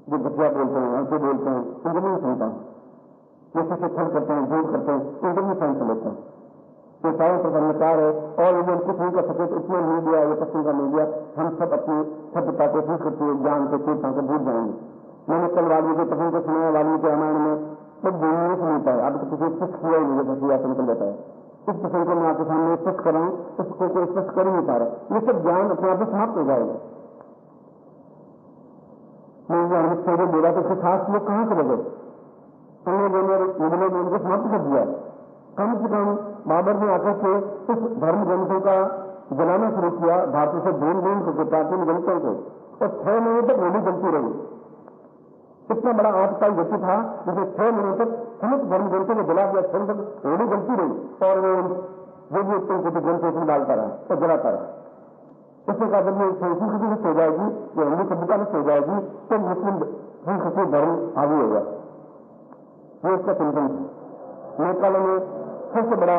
जो घटिया बोलते हैं ऐसे बोलते हैं उनको नहीं सुनता हूँ, जैसे से खड़ करते हैं झूठ करते हैं उनको भी सहन कर लेते हैं। ये चारों तरफ अंधकार है, और यदि हम कुछ नहीं कर सके तो इतना मीडिया या पश्चिम का मीडिया हम सब अपनी सभ्यता को संस्कृति ज्ञान को चेतना को भूल जाएंगे। मैंने कल वाल्मीकि प्रसंग को सुनाया, वाल्मीकि रामायण में सब बोलने से मिलता है, अब तो किसी स्पष्ट किया ही नहीं, जैसे याद निकल जाता है। इस प्रसंग को मैं आपके सामने स्पष्ट कर रहा हूँ, उसको कोई स्पष्ट कर ही नहीं पा रहा, ये सब ज्ञान अपने आप समाप्त हो जाएगा। मैं मुझसे बोला तो उसके खास लोग कहां से लगे, हमने मुगलों ने उनको समाप्त कर दिया। कम से कम बाबर ने आकर के इस धर्म ग्रंथों का जलाना शुरू किया, भारत से ढूंढ करके प्राचीन ग्रंथों को, और 6 महीने तक होली जलती रही। इतना बड़ा आतंकवादी व्यक्ति था जिसे 6 महीने तक समस्त धर्म ग्रंथों को जला दिया, 6 तक होली जलती रही, और वो जो भी उत्तम कुछ ग्रंथ उसमें डालता रहा और जलाता रहा। इसके बाद जब ये संस्कृति नष्ट हो जाएगी, जो हिंदू सभ्यता नष्ट हो जाएगी, तो मुस्लिम संस्कृति धर्म हावी होगा। ये इसका चिंतन था। नेपाल में सबसे बड़ा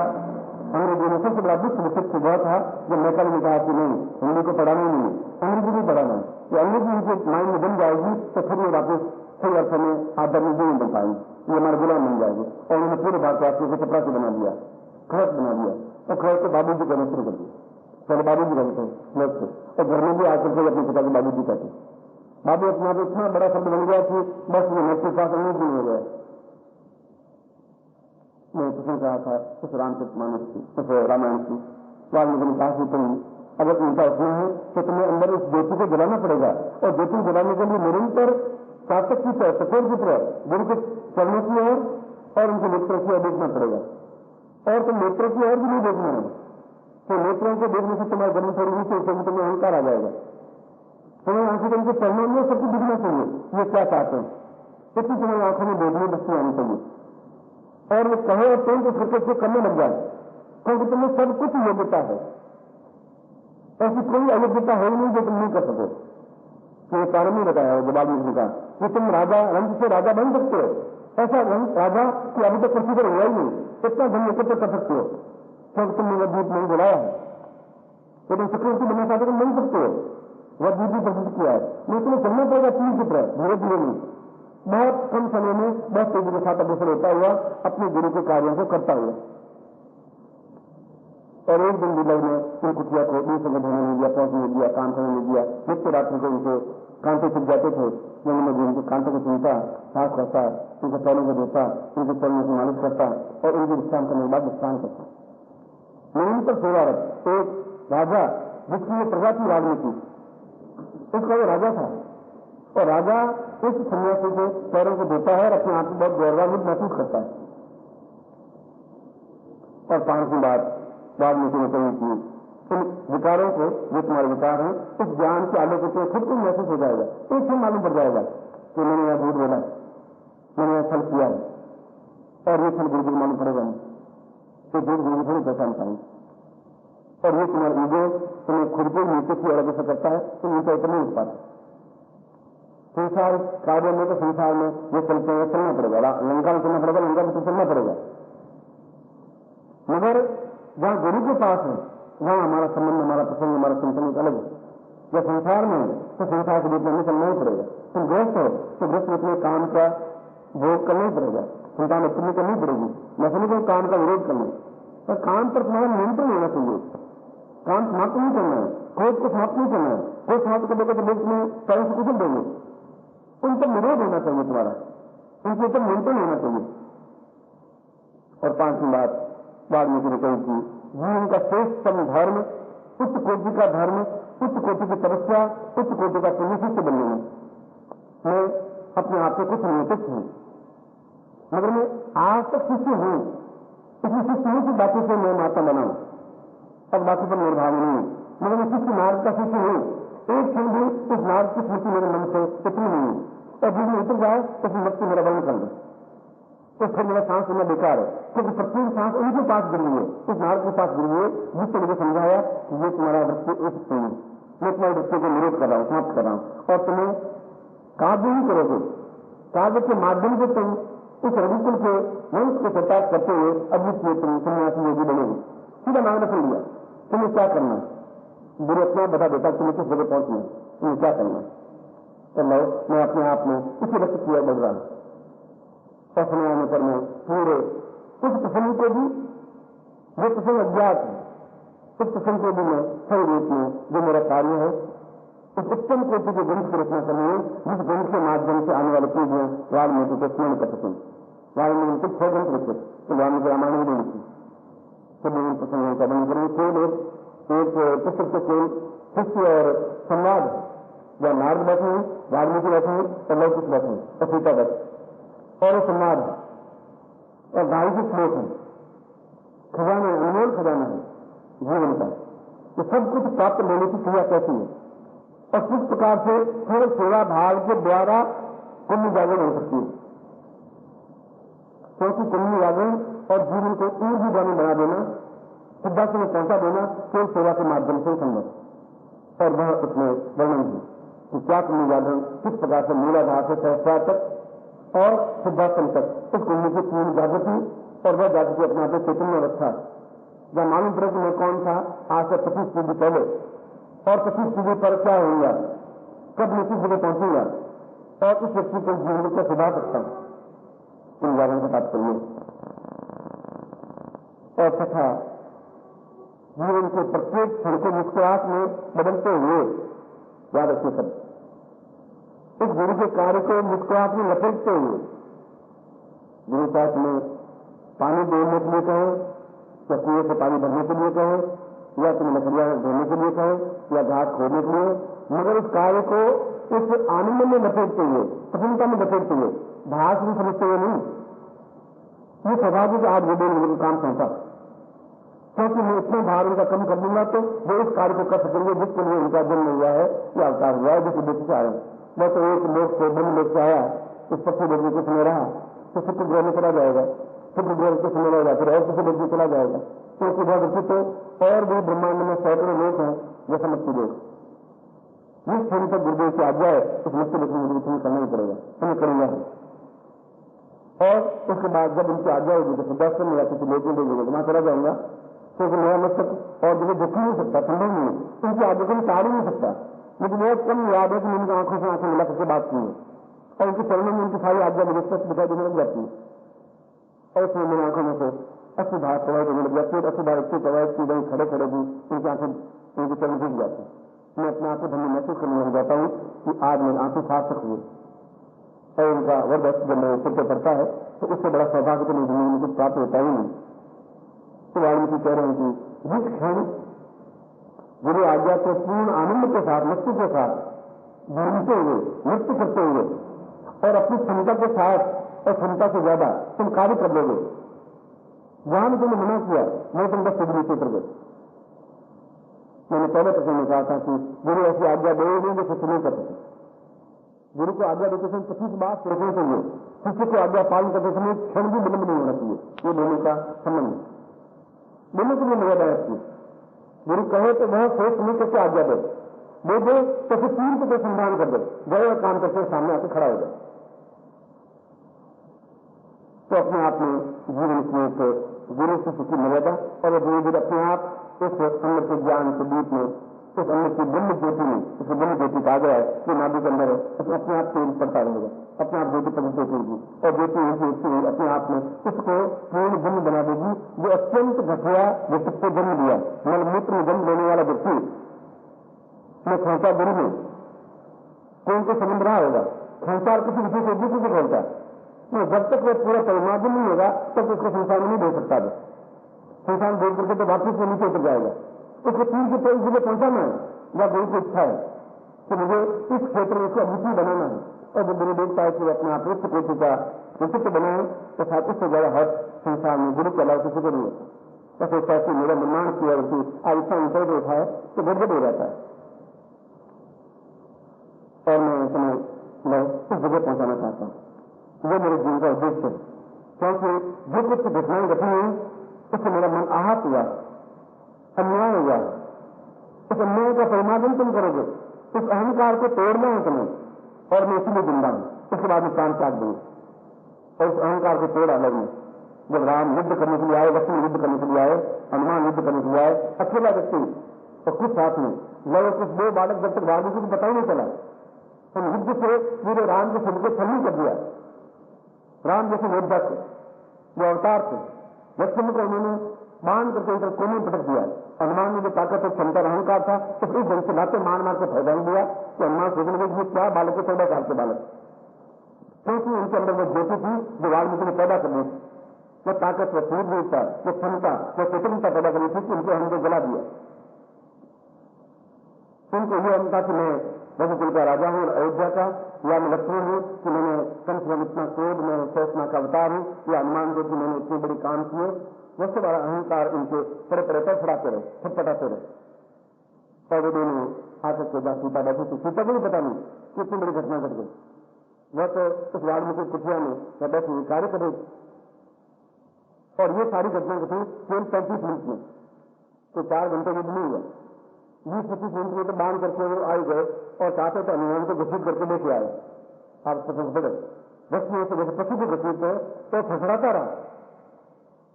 अंग्रेजी में सबसे बड़ा विश्व विशिष्ट हुआ था जब नेपाल में कहा कि नहीं, हिंदी को पढ़ाना ही नहीं, अंग्रेजी भी पढ़ाना है, तो अंग्रेजी उनके माइंड में बन जाएगी तो फिर ये वापस सही अर्थ में आदमी नहीं बन पाएंगे, ये हमारे गुलाम बन जाएंगे। और उन्होंने पूरे भारतवासियों को चपड़ा से बना दिया, खड़क बना दिया, और खड़े तो बाबू जी करना शुरू कर दिया। पहले बाबू जी कहते हैं लोग से, और घर में भी आकर के अपने पिता को बाबू जी कहते हैं। बाबू अपना आप इतना बड़ा शब्द बन गया कि बस ये मेरे पास अंग्रेज नहीं हो गया। मैं प्रश्न कहा था उस रामचरित मानस की, उस रामायण की, वाल्मीकि ने कहा कि तुम अगर उनका उसमें है तो तुम्हें अंदर उस ज्योति को जलाना पड़ेगा, और ज्योति को जलाने के लिए निरंतर शासक की तरह, सफेद की तरह गुरु के चरणों की ओर और उनके नेत्रों की ओर देखना पड़ेगा। और तुम नेत्रों की ओर भी नहीं देखना है, तो नेत्रों को देखने से तुम्हारे जन्म थोड़ी नीचे उठेगी, तुम्हें अहंकार आ जाएगा। तुम्हें आंखों के उनके चरणों में सबको दिखना चाहिए ये क्या चाहते हैं, इतनी तुम्हारी आंखों में देखने बच्ची आनी चाहिए। और वो कहे और तुम तो फिर से करने लग जाए, क्योंकि तुम्हें सब कुछ योग्यता है, ऐसी कोई अयोग्यता है ही नहीं जो तुम नहीं कर सको। तो ये कारण नहीं बताया जवाब में का कि तुम राजा रंग से राजा बन सकते हो, ऐसा रंग राजा कि अभी तक कुछ पर हुआ ही नहीं, इतना धन एकत्र कर सकते हो क्योंकि तुमने वह दूध नहीं बुलाया है। तो तुम चक्रवर्ती बनना चाहते तुम बन सकते हो, वह दूध भी प्रसिद्ध किया है, लेकिन तुम्हें चलना पड़ेगा तीन की तरह, धीरे धीरे नहीं, बहुत कम समय में बहुत तेजी के साथ अग्रसर होता हुआ अपने गुरु के कार्यों को करता हुआ। और एक दिन भी लोग ने उन कुटिया को दूसरे धोने नहीं दिया, पहुंचने नहीं दिया, काम करने नहीं दिया। नित्य रात्रि को उनके कांटे छुप जाते थे, जंगल में उनके कांटों को चुनता, साफ करता, उनके पैरों को धोता, उनके चरणों को मालिश करता और उनके विश्राम करने के बाद विश्राम करता। निरंतर सेवारत एक राजा जिसकी ये प्रजा थी राजनीति, उसका वो राजा था, और राजा इस सन्यासी के पैरों को धोता है और अपने आप को बहुत गौरवान्वित महसूस करता है। और 5वीं बात वाल्मीकि ने कही कि इन विकारों को, जो तुम्हारे विकार हैं, इस ज्ञान के आलोक से खुद को महसूस हो जाएगा, एक ही मालूम पड़ जाएगा कि मैंने यह झूठ बोला, मैंने यह छल किया है, और ये छल गुरु को मालूम पड़ेगा नहीं, तो झूठ गुरु थोड़ी पहचान पाएंगे। और ये तुम्हारा ईगो तुम्हें खुद को नीचे की ओर अग्रसर करता है, तुम नीचे ऊपर नहीं उठ पाते। संसार कार्य में तो संसार में ये चलते हैं, चलना पड़ेगा, लंका में चलना पड़ेगा, लंका में तो चलना पड़ेगा, मगर जहां गुरु के पास है वहां हमारा संबंध, हमारा प्रसंग, हमारा चिंतन एक अलग है। जब संसार में है तो संसार के रूप में चलना ही पड़ेगा। तुम गृहस्थ हो तो गृहस्थ में अपने काम का भोग करना ही पड़ेगा, संतान उत्पन्न करनी पड़ेगी, न को काम का विरोध करना, पर काम पर तुम्हारा नियंत्रण होना चाहिए। काम समाप्त नहीं करना है, क्रोध को समाप्त नहीं करना है, क्रोध समाप्त करने के लोग में पैरों से कुचल देंगे, उन पर निरोध होना चाहिए तुम्हारा, उनके ऊपर नियंत्रण होना चाहिए। और 5वीं बात वाल्मीकि ने कही कि जीवन का श्रेष्ठतम धर्म, उच्च कोटि का धर्म, उच्च कोटि की तपस्या, उच्च कोटि का पुण्य शिष्य बनने में। मैं अपने आप से कुछ नियंत्रित हूं, मगर मैं आज तक शिष्य हूं, इसलिए शिष्य हूं कि बाकी से मैं माता बनाऊं, अब बाकी पर निर्भाव नहीं हूं, मगर मैं शिष्य मार्ग का शिष्य हूं। एक क्षण भी इस मार्ग की स्मृति मेरे मन से इतनी नहीं है, और जिसमें उतर जाए उसमें मृत्यु मेरा वर्ण कर दे, तो फिर मेरा सांस लेना बेकार है, क्योंकि प्रत्येक सांस उनके पास गिरी है, इस मार्ग के पास गिरी है, जिससे मुझे समझाया कि ये तुम्हारा वृत्ति उस है, मैं तुम्हारे वृत्ति को निरोध कर रहा हूं, समाप्त कर रहा हूं, और तुम्हें काव्य ही करोगे, काव्य के माध्यम से तुम उस रघुकुल के वंश को प्रचार करते हुए अद्वितीय तुम सन्यासी योगी बनेगे। सीधा मार्गदर्शन लिया, तुम्हें क्या करना है, गुरु अपना बता देता तुम्हें किस जगह पहुंचना है, तुम्हें क्या करना है। तो मैं अपने आप में इसी रक्त की ओर बढ़ रहा हूं, और समय आने पर मैं पूरे उस प्रसंग को भी, जो प्रसंग अज्ञात है, उस प्रसंग को भी मैं सही रूप में जो मेरा कार्य है, उस उत्तम कोटि के ग्रंथ की रचना करनी है, जिस ग्रंथ के माध्यम से आने वाले पीढ़ियां वाल्मीकि को स्मरण कर सकें। वाल्मीकि को 6 ग्रंथ लिखे, तो वाल्मीकि रामायण भी लिखी, सब विभिन्न प्रसंगों का वर्णन करेंगे। केवल एक पुस्तक के केवल शिष्य और संवाद, या नारद बैठे हैं, वाल्मीकि बैठे हैं, और लौकिक बैठे हैं, और सीता बैठे, और संवाद है, और गाय के श्लोक है, खजाना, अनमोल खजाना है जीवन का। तो सब कुछ प्राप्त लेने की क्रिया कैसी है, और किस प्रकार से केवल सेवा भाव के द्वारा पुण्य जागरण हो सकती है, क्योंकि पुण्य जागरण और जीवन को ऊर्जा जाने बना देना, सिद्धार्थ में पहुंचा देना केवल सेवा के माध्यम से संभव। और वह उसमें वर्णन है कि क्या पुण्य जागरण किस प्रकार से मूलाधार से सहस्त्रार तक और सिद्धार्थन तक उस पुण्य की पूर्ण जागृति, और वह जागृति अपने आप चैतन्य अवस्था, जब मालूम पड़े कि मैं कौन था आज से 25 पीढ़ी पहले, और 25 पीढ़ी पर क्या होगा, कब मैं किस जगह पहुंचूंगा, और उस व्यक्ति को जीवन को सुधार सकता हूं, पुण्य जागरण का तात्पर्य। और तथा जीवन के प्रत्येक क्षण को मुस्कुराहट में बदलते हुए याद रखिए सब। इस गुरु के कार्य को मुस्कुराहट में लपेटते हुए गुरु साथ में पानी देने के लिए कहे या कुएं से पानी भरने के लिए कहे या तुम्हें लकड़ियां ढोने के लिए कहे या घास खोदने के लिए, मगर उस कार्य को इस आनंद में लपेटते हुए, प्रसन्नता में लपेटते हुए, भाष में समझते हुए नहीं। ये सौभाग्य से आज वो मुझे काम सौंपा, क्योंकि मैं इतना भार उनका कम कर दूंगा तो वो इस कार्य को कर सकेंगे जिसके लिए उनका जन्म हुआ है या अवतार हुआ है, जिस उद्देश्य से आए। मैं तो एक लोग से ब्रह्म लोग से आया, इस पक्षी देखने को समय रहा तो शुक्र ग्रह में चला जाएगा, शुक्र ग्रह को समय रहेगा, फिर और किसी देखने चला जाएगा, क्योंकि बहुत अच्छी तो और भी ब्रह्मांड में सैकड़ों लोग हैं जैसा मच्छी लोग। जिस क्षण तक गुरुदेव की आज्ञा है उस मच्छी देखने के लिए तुम्हें करना ही पड़ेगा, तुम्हें करूंगा है। और उसके बाद जब उनकी आज्ञा होगी तो दर्शन में या किसी लोग में भेजेंगे, वहां चला जाऊंगा, क्योंकि मेरा मस्तक और जगह देख नहीं सकता, संभव नहीं है, उनकी आज्ञा को टाड़ नहीं सकता। मुझे बहुत कम याद है कि उनकी आंखों से आंखें मिला करके बात की है, और उनके चरणों में उनकी सारी आज्ञा मुझे स्पष्ट दिखाई देने लग जाती है। और उसमें मेरी आंखों में से अच्छी भाव प्रवाहित होने लग जाती है, अच्छी भाव इतनी प्रवाहित की गई खड़े खड़े भी उनकी आंखें उनके चरण भीग जाती है। मैं अपने आप को धन्य महसूस करने लग जाता हूँ कि आज मेरी आंखें सार्थक हुई, और उनका वर्ग जब मेरे सिर पर पड़ता है तो उससे बड़ा सौभाग्य तो मेरी जिंदगी में कुछ प्राप्त होता ही नहीं। तो वाल्मीकि कह रहे हैं कि जिस क्षण गुरु आज्ञा को पूर्ण आनंद के साथ, मस्ती के साथ भूलते हुए, नृत्य करते हुए और अपनी क्षमता के साथ और क्षमता से ज्यादा तुम कार्य कर लोगे, जहां भी तुमने मना किया मैं तुम बस सिद्धि से उतर गए। मैंने पहले प्रश्न में कहा था कि गुरु ऐसी आज्ञा दे नहीं जो सच नहीं कर सके। गुरु को आज्ञा देते समय 25 बार सोचना चाहिए, शिष्य को आज्ञा पालन करते समय क्षण भी विलंब नहीं होना चाहिए। ये दोनों का संबंध दोनों के लिए मर्यादा रखती। गुरु कहे तो वह सोच नहीं करके आज्ञा दे, वो दे तो फिर तीन को संधान कर दे, गए और काम करके सामने आकर खड़ा हो जाए। तो अपने आप में जीवन में गुरु शिष्य की मर्यादा और धीरे धीरे अपने आप इस अमृत के ज्ञान के बीच में, इस अमृत की ब्रह्म ज्योति में, इस ब्रह्म ज्योति का आग्रह है जो नाभि के अंदर है, अपने आप तेज पड़ता रहेगा, अपने आप ज्योति प्रकट होगी और ज्योति ऐसी अपने आप में इसको पूर्ण ब्रह्म बना देगी। जो अत्यंत घटिया व्यक्ति को जन्म दिया, मलमूत्र में जन्म लेने वाला व्यक्ति में खोचा गुरु में कौन को संबंध रहा होगा, संसार किसी विशेष उद्देश्य से खोलता है। जब तक वो पूरा परिमार्जन नहीं होगा तब उसको संसार में नहीं दे सकता है। संसार देख करके तो वापिस में नीचे उतर जाएगा। उसको तीन के तेईस जिले पहुंचाना है, या गुरु की इच्छा है कि मुझे इस क्षेत्र में इसको अद्वितीय बनाना है, और जब गुरु देखता है कि अपने आप उच्च कोटि का व्यक्तित्व बनाए तो साथ उससे ज्यादा हट संसार में गुरु के अलावा किसी को नहीं है। तो सोचता है कि मेरा निर्माण किया आज इतना ऊपर को उठाए तो गड़बड़ हो जाता है, और मैं इस जगह पहुंचाना चाहता हूं। वो मेरे जीवन का उद्देश्य है, क्योंकि जो कुछ घटनाएं घटी हैं उससे मेरा मन आहत हुआ, अन्याय हुआ। उस अन्याय का परिमार्जन तुम करोगे, उस अहंकार को तोड़ना है तुम्हें, और मैं इसीलिए जिंदा हूं। उसके बाद में प्राण त्याग दूंगा और उस अहंकार को तोड़ा लगने। जब राम युद्ध करने के लिए आए, लक्ष्मण युद्ध करने के लिए आए, हनुमान युद्ध करने के लिए आए, अकेला व्यक्ति और कुछ साथ में लगे, कुछ दो बालक जब तक वाल्मीकि को पता ही नहीं चला, हम युद्ध से पूरे राम के शब्द को छलनी कर दिया। राम जैसे योद्धा थे, जो अवतार थे, लक्ष्मण को उन्होंने बांध करके उधर कोने में पटक दिया। हनुमान में जो ताकत और क्षमता अहंकार था तो इस ढंग से लाते मार मार के फैला दिया कि हनुमान सोचने लगे क्या बालक है, 14 साल के बालक, क्योंकि उनके अंदर वो ज्योति थी जो वाल्मीकि ने पैदा करनी थी, वो ताकत, वो सूर्यता, वो क्षमता, वो कुटुंबता पैदा करनी थी कि उनके हमने जला दिया। उनको ये हम था कि मैं रघुकुल का राजा हूं, अयोध्या का, या मैं लक्ष्मण हूं कि मैंने कम से कम इतना क्रोध में सोचना का अवतार हूं, या हनुमान जो कि मैंने इतने बड़े काम किए। वैसे बड़ा अहंकार उनके बड़े बड़े पर फड़ाते रहे, छटपटाते रहे। और वो दोनों आकर के जहां सीता बैठी थी, सीता को भी पता नहीं कि इतनी बड़ी घटना घट गई। वह तो उस वाल्मीकि कुटिया में या बैठी कार्य कर रही थी, और ये सारी घटना घटी केवल 35 मिनट में, तो 4 घंटे युद्ध नहीं हुआ। 20-25 मिनट में तो बांध करके वो आई गए और चाहते तो हनुमान को घसीट करके लेके आए। आप सफल बड़े रस्मियों से जैसे पशु को घसीटते तो फसड़ाता रहा।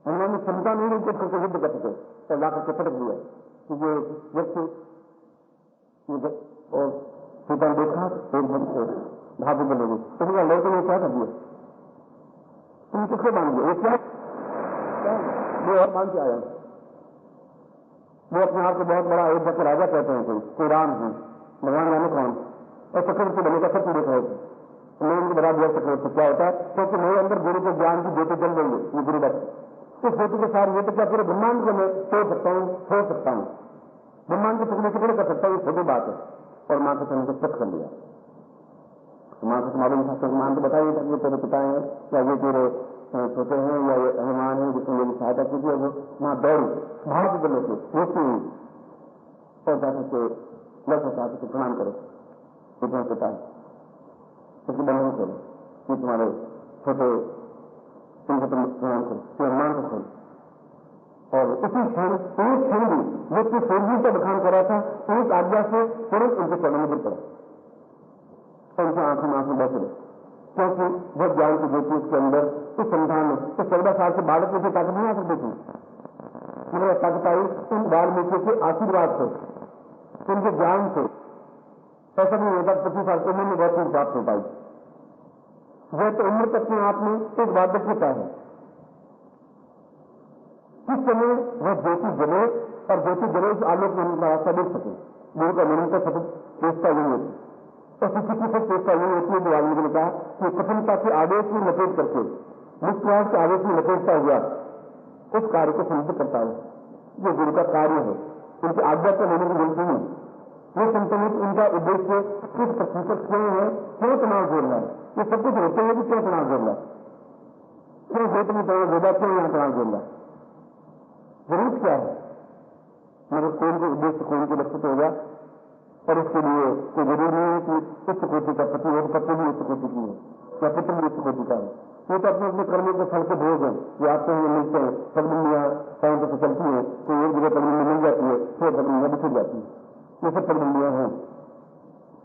हनुमान ने क्षमता नहीं रही करके युद्ध कर सके, तो ला करके पटक दिया कि ये व्यक्ति और सीता देखा एकदम से भाभी बनेगी। तो लड़के ने क्या कर दिया, तुम किसको बांध दिया, वो क्या वो और बांध के आया। वो अपने आप को बहुत बड़ा अयोध्या के राजा कहते हैं, कोई राम है, भगवान जाने कौन, और चक्रवर्ती बनेगा, सब पूरे कहेगा। मैं उनको बता दिया चक्रवर्ती क्या होता है, क्योंकि मेरे अंदर गुरु के ज्ञान की ज्योति जल रही है, ये गुरु बस। इस ज्योति के साथ ये तो क्या पूरे ब्रह्मांड को मैं छोड़ सकता हूँ, छोड़ सकता हूँ, ब्रह्मांड के टुकड़े टुकड़े कर सकता हूँ, ये छोटी बात है। और मां के समय को चक कर लिया। मां को मालूम था, तो मान तो बताइए था, ये तेरे पिता है या ये तेरे छोटे हैं या ये हनुमान है जिसने मेरी सहायता की थी। वो मां दौड़ी भाग के लोग रोकती हुई और जाकर के लड़का साहब को प्रणाम करो, इतना पिता है, उसकी बंधन खोलो, ये तुम्हारे छोटे, तुमको तुम प्रणाम करो, फिर हनुमान को खोलो। और उसी क्षण एक क्षण भी वो अपनी सूर्य का बखान कर रहा था, एक आज्ञा से तुरंत उनके चरणों में गिर पड़ा और उनकी आंखों में आंसू बह चले, क्योंकि वह ज्ञान की ज्योति उसके अंदर इस संधान में तो 14 साल के बालक में से ताकत नहीं आ सकती थी। उन्हें ताकत आई उन वाल्मीकि के आशीर्वाद से, उनके ज्ञान से। ऐसा नहीं होता 25 साल की उम्र में बहुत चीज प्राप्त हो पाई। वह तो उम्र तक अपने आप में एक वार्धक्यता है। इस समय वह ज्योति जले और ज्योति जले उस आलोक में उनका रास्ता देख सके। गुरु का निरंतर सतत चेष्टा यही होती और किसी की सब चेष्टा यही होती है। जो वाल्मीकि ने कहा कि प्रसन्नता के आदेश में लपेट करके निष्प्रयास के आदेश में लपेटता हुआ उस कार्य को समाप्त करता है। ये गुरु का कार्य है, उनकी आज्ञा को लेने की गलती नहीं। ये संतुलित उनका उद्देश्य किस प्रतिशत क्यों है, क्यों तनाव जोड़ रहा है, ये सब कुछ होते हुए कि क्यों तनाव जोड़ रहा है, क्यों खेत में तनाव जोड़ा, क्यों यहां तनाव जोड़ रहा है, जरूरत क्या है। मगर कोई को उद्देश्य कोई को लक्षित होगा और उसके लिए कोई जरूरी नहीं है कि उच्च कोटि का पति हो, पति भी उच्च कोटि की है या पुत्र भी उच्च कोटि का है। ये तो अपने अपने कर्मों के फल के भोग है, ये आपको ये मिलते हैं। पगडंडियां टाइम पर चलती है तो एक जगह पगडंडी मिल जाती है, फिर पगडंडियां बिछड़ जाती है। ये सब पगडंडियां हैं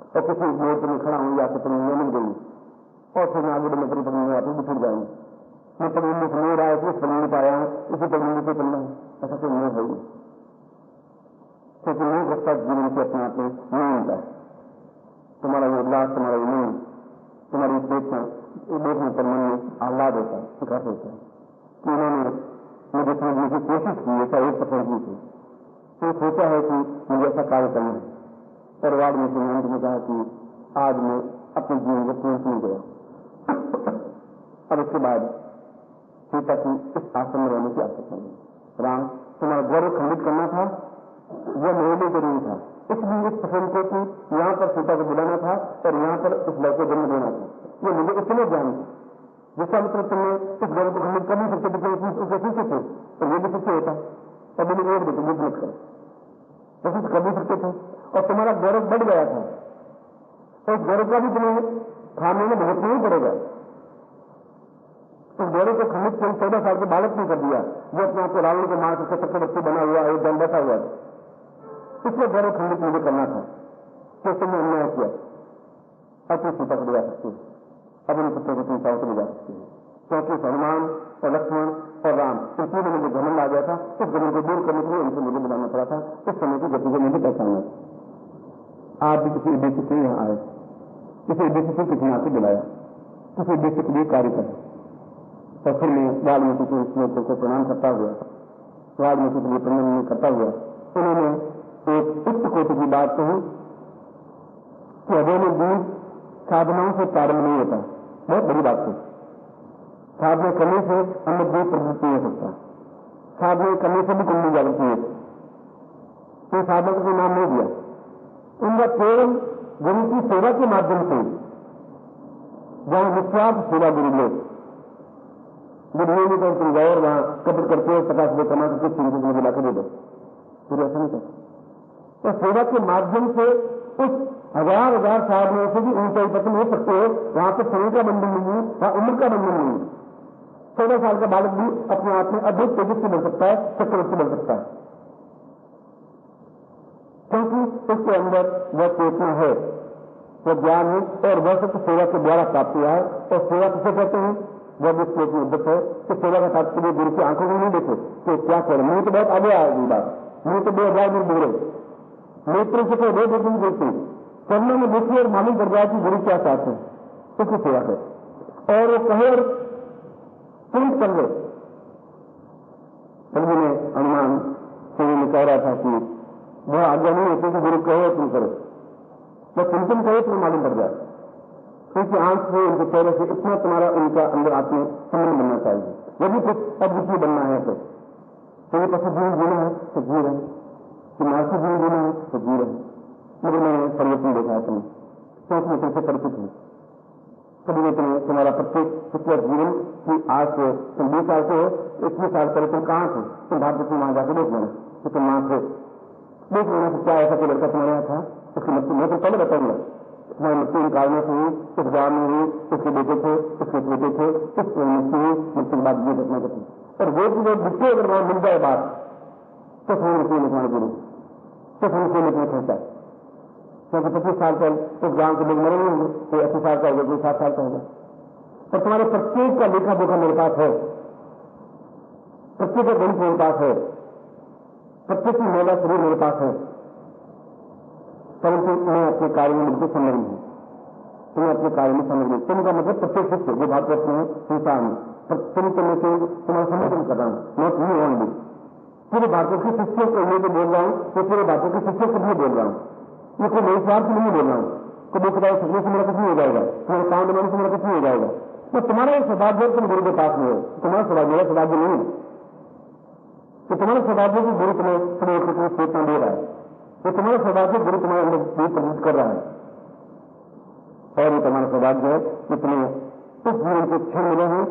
और किसी मोड़ पर खड़ा हूं या पगडंडियां मिल गई और फिर आगे बढ़ने पर पगडंडियां आपको बिछड़ जाएंगी। मैं पगडंडी से नहीं रहा है, इस पगडंडी पर आया हूं, इसी पगडंडी पर चलना है, ऐसा कोई नहीं है। क्योंकि नहीं रखता जीवन के अपने आप में नहीं होता है। तुम्हारा ये उल्लास, तुम्हारा ये नहीं, तुम्हारी देखने पर मन में आह्लाद होता है, विकास होता है कि उन्होंने मुझे समझने की कोशिश की, ऐसा 1% की थी, तो सोचा है कि मुझे ऐसा कार्य करना है। और वार्ड में सिद्धांत ने कहा कि आज मैं अपने जीवन को पूर्ण नहीं गया। अब इसके बाद सीता की इस आश्रम में रहने की आवश्यकता नहीं। राम, तुम्हारा गौरव खंडित करना था, वह मेरे लिए जरूरी था, इसलिए इस प्रसंग को कि यहां पर सीता को बुलाना था और यहां पर इस लव को जन्म देना था। ये मुझे इतने ज्ञान था, जिसका मतलब तुमने इस गौरव को खंडित कर नहीं सकते, उसके शिष्य थे तो ये भी शिष्य होता। तभी मुझे एक देते युद्ध मत करो, वैसे तो कर भी सकते थे और तुम्हारा गौरव बढ़ गया था, तो उस गौरव का भी तुम्हें थामने में भुगतना ही पड़ेगा। उस गौरव को खंडित 14 साल के बालक ने कर दिया, जो अपने आप को रावण के मार से चक्रवर्ती बना हुआ है, एक दम बैठा हुआ है। इसलिए गौरव खंडित मुझे करना था कि तुमने अन्याय किया। अब तुम सीता को ले जा सकते हो, अब इन पुत्रों को तुम चाहो तो ले जा सकते हो, क्योंकि हनुमान और लक्ष्मण और राम इन तीनों में मुझे घमंड आ गया था। उस घमंड को दूर करने के लिए उनको मुझे बुलाना पड़ा था। उस समय की गति को मुझे पहचानना था। आप भी किसी उद्देश्य से यहाँ आए, किसी उद्देश्य से किसी आके बुलाया, किसी उद्देश्य के लिए कार्य करें। और फिर मैं वाल्मीकि के श्लोकों को प्रणाम करता हुआ, वाल्मीकि के लिए प्रणाम करता हुआ, उन्होंने एक उच्च कोटि की बात कही कि अजय में दूध साधनाओं से प्रारंभ नहीं होता। बहुत बड़ी बात है। साधना करने से अन्य दूध प्रवृत्ति हो सकता, साधना करने से भी कुंडली जागृति है। तो साधना का कोई नाम नहीं दिया, उनका केवल गुरु की सेवा के माध्यम से, जहां निस्वार्थ सेवा गुरु लोग गुरु ने तो तुम जाओ और वहां कपट करके 50 रुपये कमा करके 3 रुपये मुझे लाकर दे दो, फिर ऐसा नहीं करता। तो सेवा के माध्यम से उस हजार साधनों से भी ऊंचाई पर तुम हो सकते हो। वहां पर समय का बंधन नहीं है, वहां उम्र का बंधन नहीं है। 14 साल का बालक भी अपने आप में अद्भुत तेजस्वी बन सकता है, चक्रवर्ती बन सकता है, क्योंकि उसके अंदर वह चेतना है, वह ज्ञान है और वह सब सेवा के द्वारा प्राप्त हुआ है। और सेवा किसे कहते हैं? वह भी श्लोक में उद्धत है कि सेवा का तात्पर्य गुरु की आंखों में नहीं देखे कि क्या करें। मुझे तो बहुत आगे आएगी बात, मुझे तो 2000 में दूर है, नेत्र से तो रोज दिन देखती करने में देखिए और मालूम कर जाए कि गुरु क्या चाहते हैं, उसकी सेवा कर और वो कहे और तुरंत कर लो। ने हनुमान सेवी में कह रहा था कि वह आज्ञा नहीं होती कि गुरु कहो तुम करो, बस तुम कहो तुम्हें मालूम पड़ जाए। उनकी आंख से, उनके चेहरे से इतना तुम्हारा उनका अंदर आत्म संबंध बनना चाहिए। यदि कुछ अद्वितीय बनना है तो ये पशु जीवन जीना है तो जी रहे, कि मानसिक जीवन जीना है तो जी रहे। मगर मैंने परिवर्तन देखा है तुम्हें, क्योंकि मैं तुमसे परिचित हूँ। कभी मैं तुम्हारा प्रत्येक पिछले जीवन की आज से तुम 20 साल से हो, 21 साल पहले तुम कहाँ थे, तुम भारत में वहां जाकर देख लेना कि तुम वहां थे। देख लेना कि क्या ऐसा कोई लड़का तुम्हारे यहाँ था, उसकी मृत्यु मैं तो पहले बताऊंगा। तुम्हारी मृत्यु इन कारणों से हुई, इस गांव में हुई, उसके बेटे थे, उसके बेटे थे, इस मृत्यु हुई, मृत्यु के बाद ये घटना घटी। और वो बिल्कुल अगर वहां मिल जाए बात तो समझ मृत्यु में तुम्हारे गुरु, तो समझ से तुम्हें खर्चा। क्योंकि 25 साल पहले उस गांव के लोग मरे नहीं होंगे, कोई 80 साल का होगा, कोई 60 साल का होगा। और तुम्हारे प्रत्येक का लेखा जोखा मेरे पास है, प्रत्येक का गणित मेरे पास है, प्रत्येक की मेरा शरीर मेरे पास है। परंतु मैं अपने कार्य में बिल्कुल संलग्न हूं, तुम्हें अपने कार्य में संलग्न। तुम का मतलब प्रत्येक शिष्य जो भारतवर्ष में संसार में तुम में से तुम्हारा समर्थन कर रहा हूं, नॉट यू ओनली। पूरे भारत के शिष्यों को लेकर बोल रहा हूं, तो पूरे भारत के शिष्यों को भी बोल रहा हूं। ये कोई नई स्वार्थ नहीं बोल रहा हूं, तो वो बताए सकने से मेरा कुछ नहीं हो जाएगा, तुम्हारे काम बनाने से मेरा कुछ नहीं हो जाएगा। तो तुम्हारा एक सौभाग्य तुम गुरु के पास में हो, तुम्हारा सौभाग्य मेरा सौभाग्य नहीं है। तो तुम्हारा सौभाग्य की गुरु तुम्हें चेतना दे रहा है, तो तुम्हारा सौभाग्य गुरु तुम्हारे अंदर प्रदर्शित कर रहा है। और ये तुम्हारा सौभाग्य है कि तुम्हें इस जीवन के क्षण मिले हैं,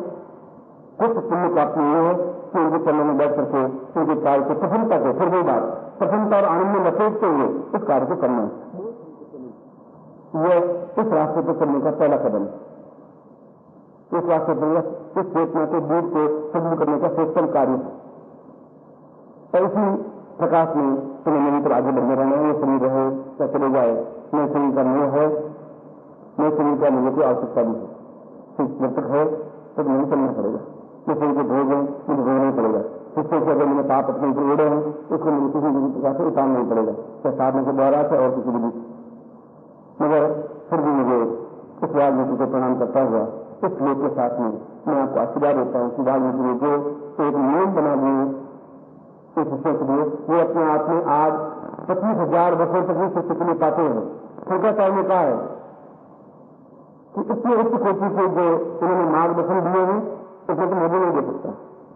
कुछ पुण्य प्राप्त हुई है कि उनके चरणों में बैठ करके उनके कार्य को प्रसन्नता को, फिर वही बात प्रसन्नता और आनंद में लपेटते हुए इस कार्य को करना है। यह इस रास्ते पर चलने का पहला कदम है। इस रास्ते पर इस चेतना के दूध को खत्म करने का श्रेष्ठतम कार्य है। और इसी प्रकाश में तुम्हें निरंतर आगे बढ़ने रहना है। ये शरीर रहे या चले जाए, मैं शरीर का मोह है, मैं शरीर का मुझे कोई आवश्यकता नहीं है। जब तक है तब नहीं चलना पड़ेगा। मैं शरीर को भोग है, मुझे भोगना ही पड़ेगा। जिससे कि अगर मैंने पाप अपने ऊपर उड़े हैं उसको मुझे किसी भी प्रकार से उतारना नहीं पड़ेगा, चाहे साधन के द्वारा से और किसी भी। मगर फिर भी मुझे इस वाल्मीकि को प्रणाम करता हुआ इस लोक के साथ में मैं आपको आशीर्वाद देता हूँ कि वाल्मीकि ने जो एक नियम बना दिए इस शिष्यों के लिए, वो अपने आप में आज 25,000 वर्षों तक भी शिष्य के लिए पाते हैं। शंकराचार्य ने कहा है कि इतने उच्च कोटि से जो उन्होंने मार्गदर्शन दिए हैं उसमें तो मुझे नहीं दे सकता।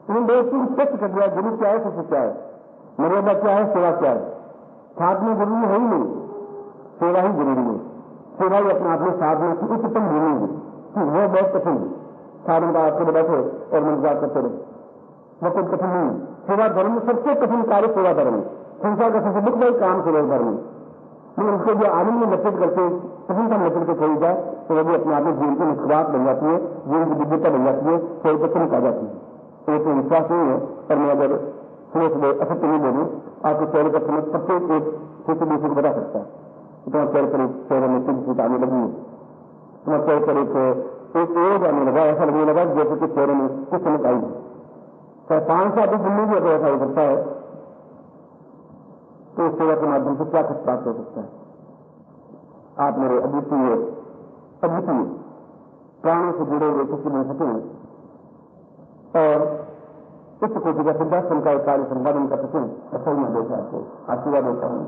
उन्होंने स्पष्ट कर दिया गुरु क्या है, शिष्य क्या है, मर्यादा क्या है, सेवा क्या है। साधना जरूरी है ही नहीं, सेवा ही जरूरी है। सेवा ही अपने आप में साधना की उच्चतम भूमि है कि वह बहुत कठिन है। साधन का आपके बैठे और मंत्रार करते रहे, वह कोई कठिन नहीं है। सेवा धर्म में सबसे कठिन कार्य सेवा धर्म है। संसार का सबसे दुखदायी काम सेवा धर्म है। लेकिन उसको जो आनंद में लपेट करके प्रसन्नता में लपेट के छोड़ी जाए तो वह भी अपने आप में जीवन की मुस्कुराहट बन जाती है, जीवन की दिव्यता बन जाती है, कोई पसंद आ जाती है। तो ये विश्वास नहीं है। और मैं अगर सुबह सुबह असत्य नहीं बोलूं, आपके चेहरे पर समझ प्रत्येक एक दूसरे को बता सकता है। तुम्हारे चेहरे पर एक चेहरे में चिंत चिंत आने लगी है, तुम्हारे चेहरे पर एक एज आने लगा, ऐसा लगने लगा जैसे कि चेहरे में कुछ समझ आई है। चाहे 5 साल की जिंदगी अगर ऐसा हो सकता है तो इस सेवा के माध्यम से क्या कुछ प्राप्त हो सकता है। आप मेरे अद्वितीय प्राणों से जुड़े हुए किसी बन सके और इस कोटि का सिद्धांत का कार्य संपादन कर सकें, ऐसा ही मैं देखा आपको आशीर्वाद देता हूँ।